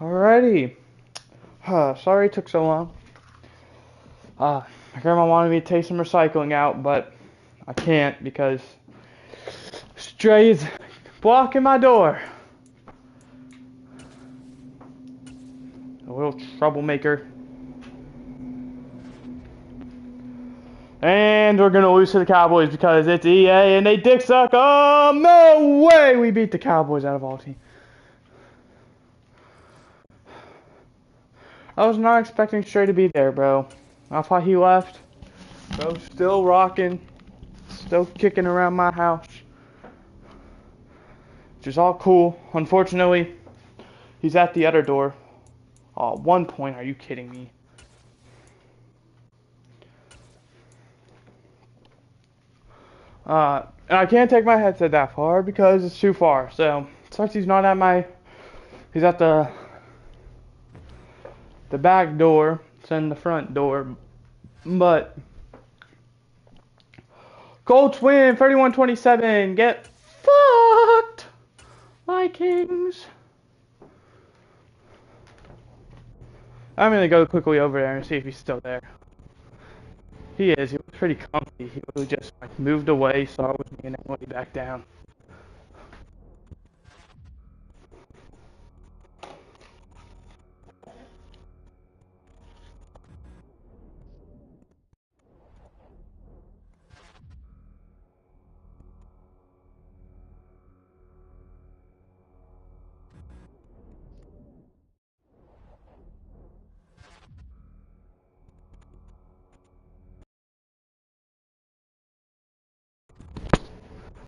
Alrighty. Sorry it took so long. My grandma wanted me to take some recycling out, but I can't because Stray is blocking my door. A little troublemaker. And we're gonna lose to the Cowboys because it's EA and they dick suck. Oh, no way we beat the Cowboys out of all teams. I was not expecting Stray to be there, bro. I thought he left. Bro, still rocking. Still kicking around my house. Which is all cool. Unfortunately, he's at the other door. Oh, 1 point. Are you kidding me? And I can't take my headset that far because it's too far. So, since he's not at my... He's at the back door. It's in the front door. But... Colts win 31-27. Get fucked, Vikings. I'm gonna go quickly over there and see if he's still there. He is. He was pretty comfy. He was just like moved away, saw it was me, and then went back down.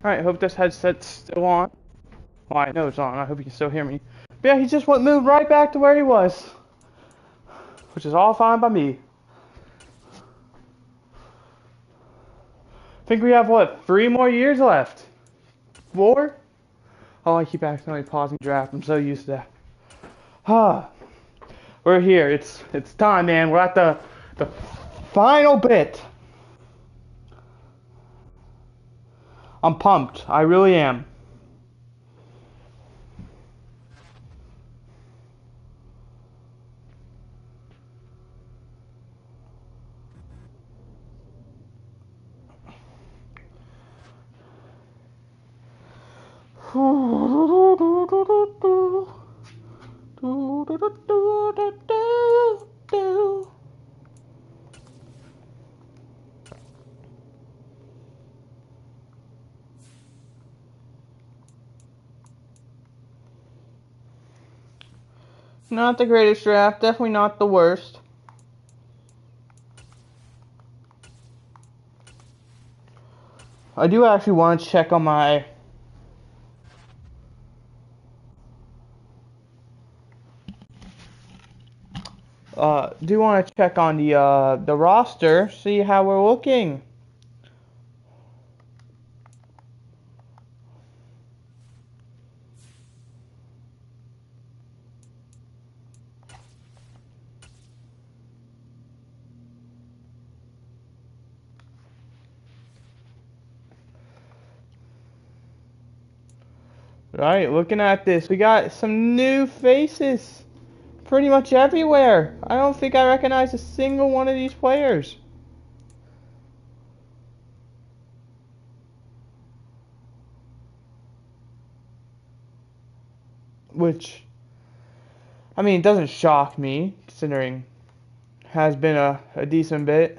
Alright, hope this headset's still on. Well, I know it's on. I hope you can still hear me. But yeah, he just moved right back to where he was. Which is all fine by me. I think we have, what, 3 more years left? 4? Oh, I keep accidentally pausing draft. I'm so used to that. We're here. It's time, man. We're at the final bit. I'm pumped. I really am. Not the greatest draft, definitely not the worst. I do actually want to check on my do want to check on the roster, see how we're looking. Right, looking at this, we got some new faces pretty much everywhere. I don't think I recognize a single one of these players. Which, I mean, it doesn't shock me, considering it has been a decent bit.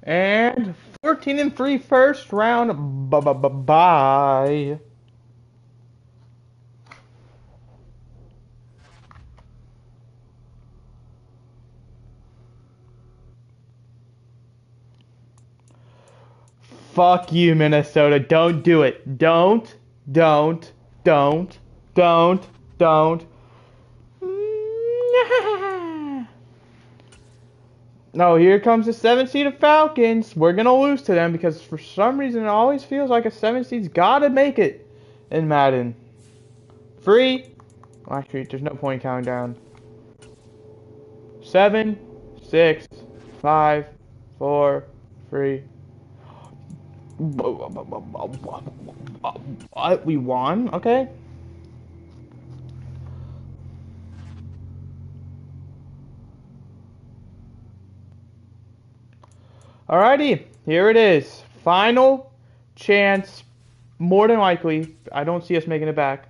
And 14-3 first round. Bye. Fuck you, Minnesota. Don't do it. Don't, don't, don't. No, here comes the 7 seed of Falcons. We're gonna lose to them because for some reason it always feels like a 7 seed's gotta make it in Madden. 3. Well, actually, there's no point counting down. 7, 6, 5, 4, 3. We won? Okay. Alrighty, here it is. Final chance. More than likely. I don't see us making it back.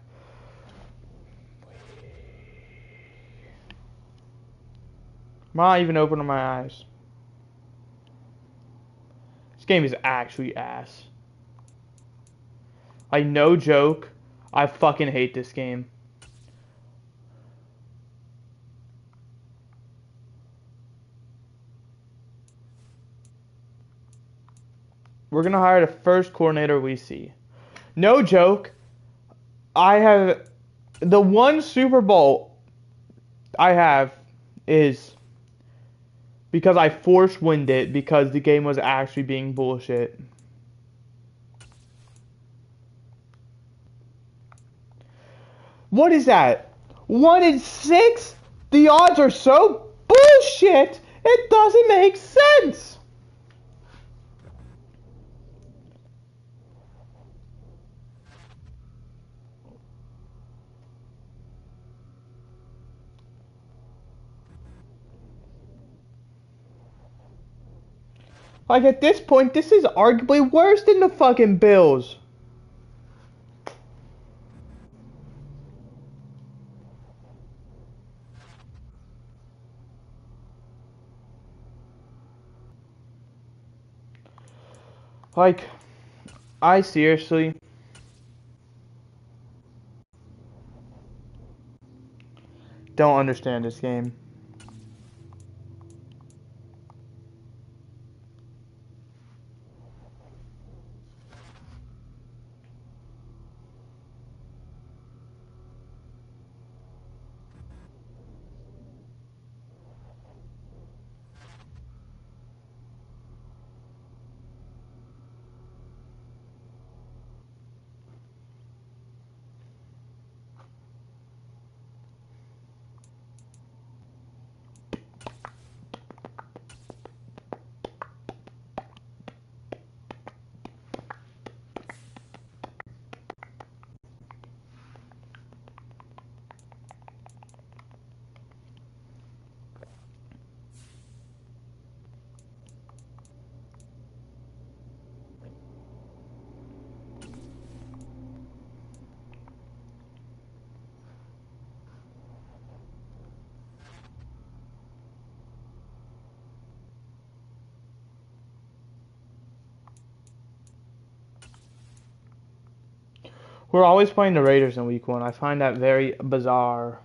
I'm not even opening my eyes. This game is actually ass. Like, no joke. I fucking hate this game. We're gonna hire the first coordinator we see. No joke. I have the one Super Bowl I have is because I force wind it because the game was actually being bullshit. What is that? 1 in 6? The odds are so bullshit. It doesn't make sense. Like at this point, this is arguably worse than the fucking Bills. Like, I seriously don't understand this game. We're always playing the Raiders in week 1. I find that very bizarre.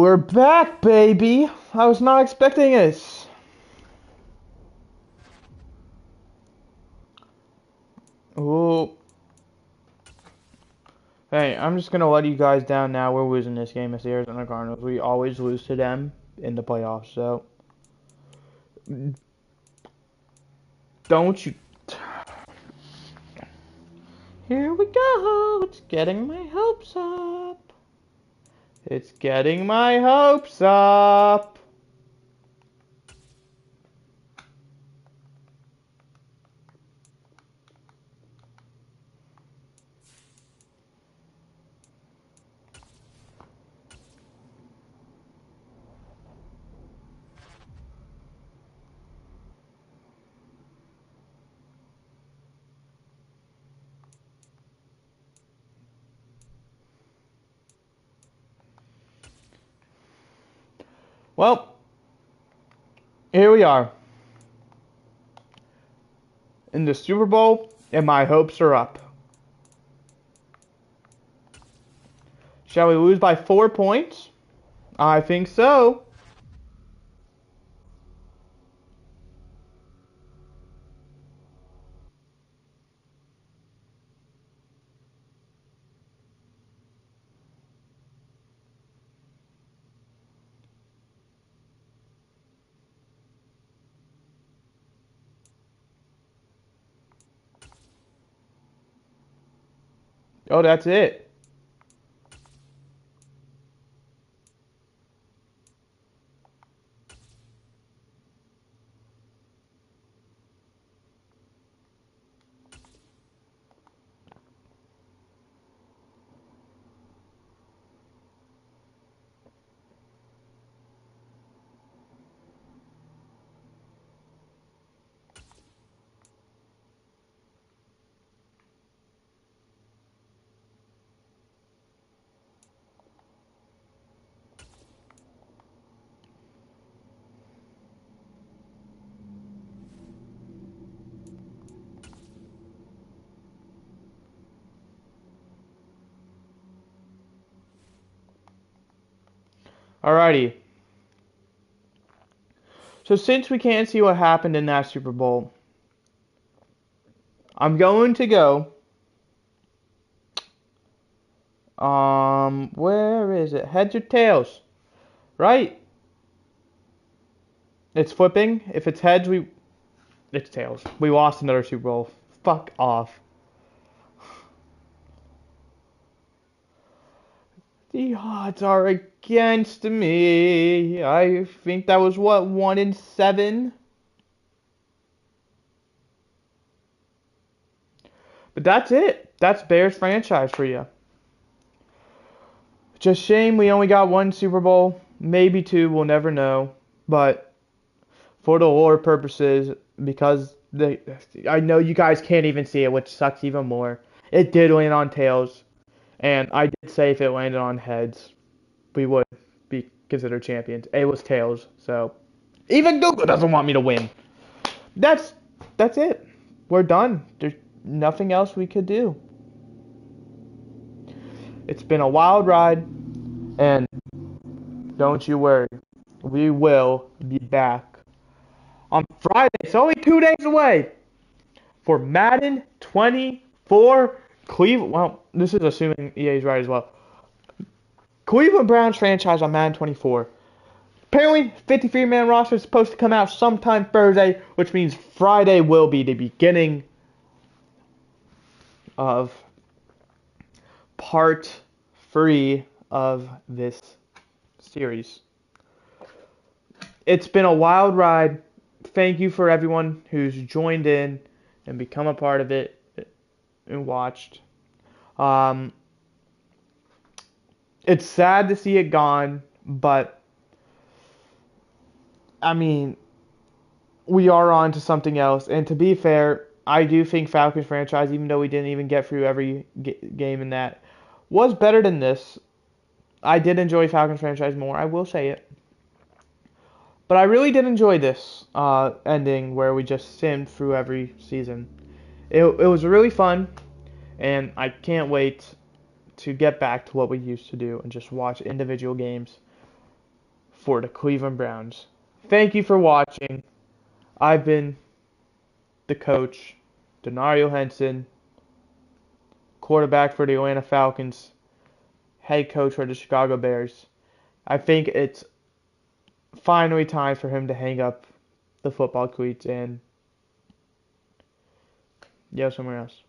We're back, baby! I was not expecting this. Ooh. Hey, I'm just gonna let you guys down now. We're losing this game as the Arizona Cardinals. We always lose to them in the playoffs, so don't you... Here we go! It's getting my hopes up. It's getting my hopes up. Well, here we are in the Super Bowl, and my hopes are up. Shall we lose by 4 points? I think so. Oh, that's it. Alrighty. So since we can't see what happened in that Super Bowl, I'm going to go. Where is it? Heads or tails? Right? It's flipping. If it's heads, it's tails. We lost another Super Bowl. Fuck off. The odds are against me. I think that was what, 1 in 7? But that's it. That's Bears franchise for you. Just shame we only got 1 Super Bowl. Maybe 2, we'll never know. But for the lore purposes, because I know you guys can't even see it, which sucks even more. It did land on tails. And I did say if it landed on heads, we would be considered champions. It was tails, so even Google doesn't want me to win. That's it. We're done. There's nothing else we could do. It's been a wild ride, and don't you worry, we will be back on Friday. It's only 2 days away for Madden 24 Cleveland. Well, this is assuming EA is right as well. Cleveland Browns franchise on Madden 24. Apparently, 53-man roster is supposed to come out sometime Thursday, which means Friday will be the beginning of part 3 of this series. It's been a wild ride. Thank you for everyone who's joined in and become a part of it and watched. It's sad to see it gone, but I mean, we are on to something else. And to be fair, I do think Falcons franchise, even though we didn't even get through every game in that, was better than this. I did enjoy Falcons franchise more, I will say it. But I really did enjoy this ending where we just simmed through every season. It was really fun, and I can't wait to get back to what we used to do and just watch individual games for the Cleveland Browns. Thank you for watching. I've been the coach, Denario Henson, quarterback for the Atlanta Falcons, head coach for the Chicago Bears. I think it's finally time for him to hang up the football cleats and go somewhere else.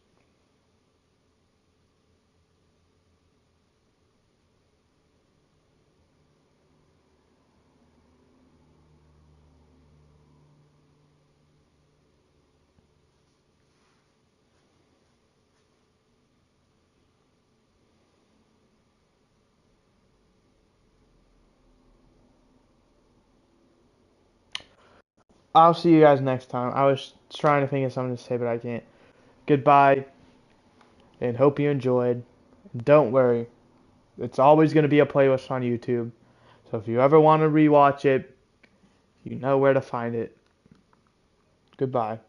I'll see you guys next time. I was trying to think of something to say, but I can't. Goodbye, and hope you enjoyed. Don't worry, it's always going to be a playlist on YouTube. So if you ever want to rewatch it, you know where to find it. Goodbye.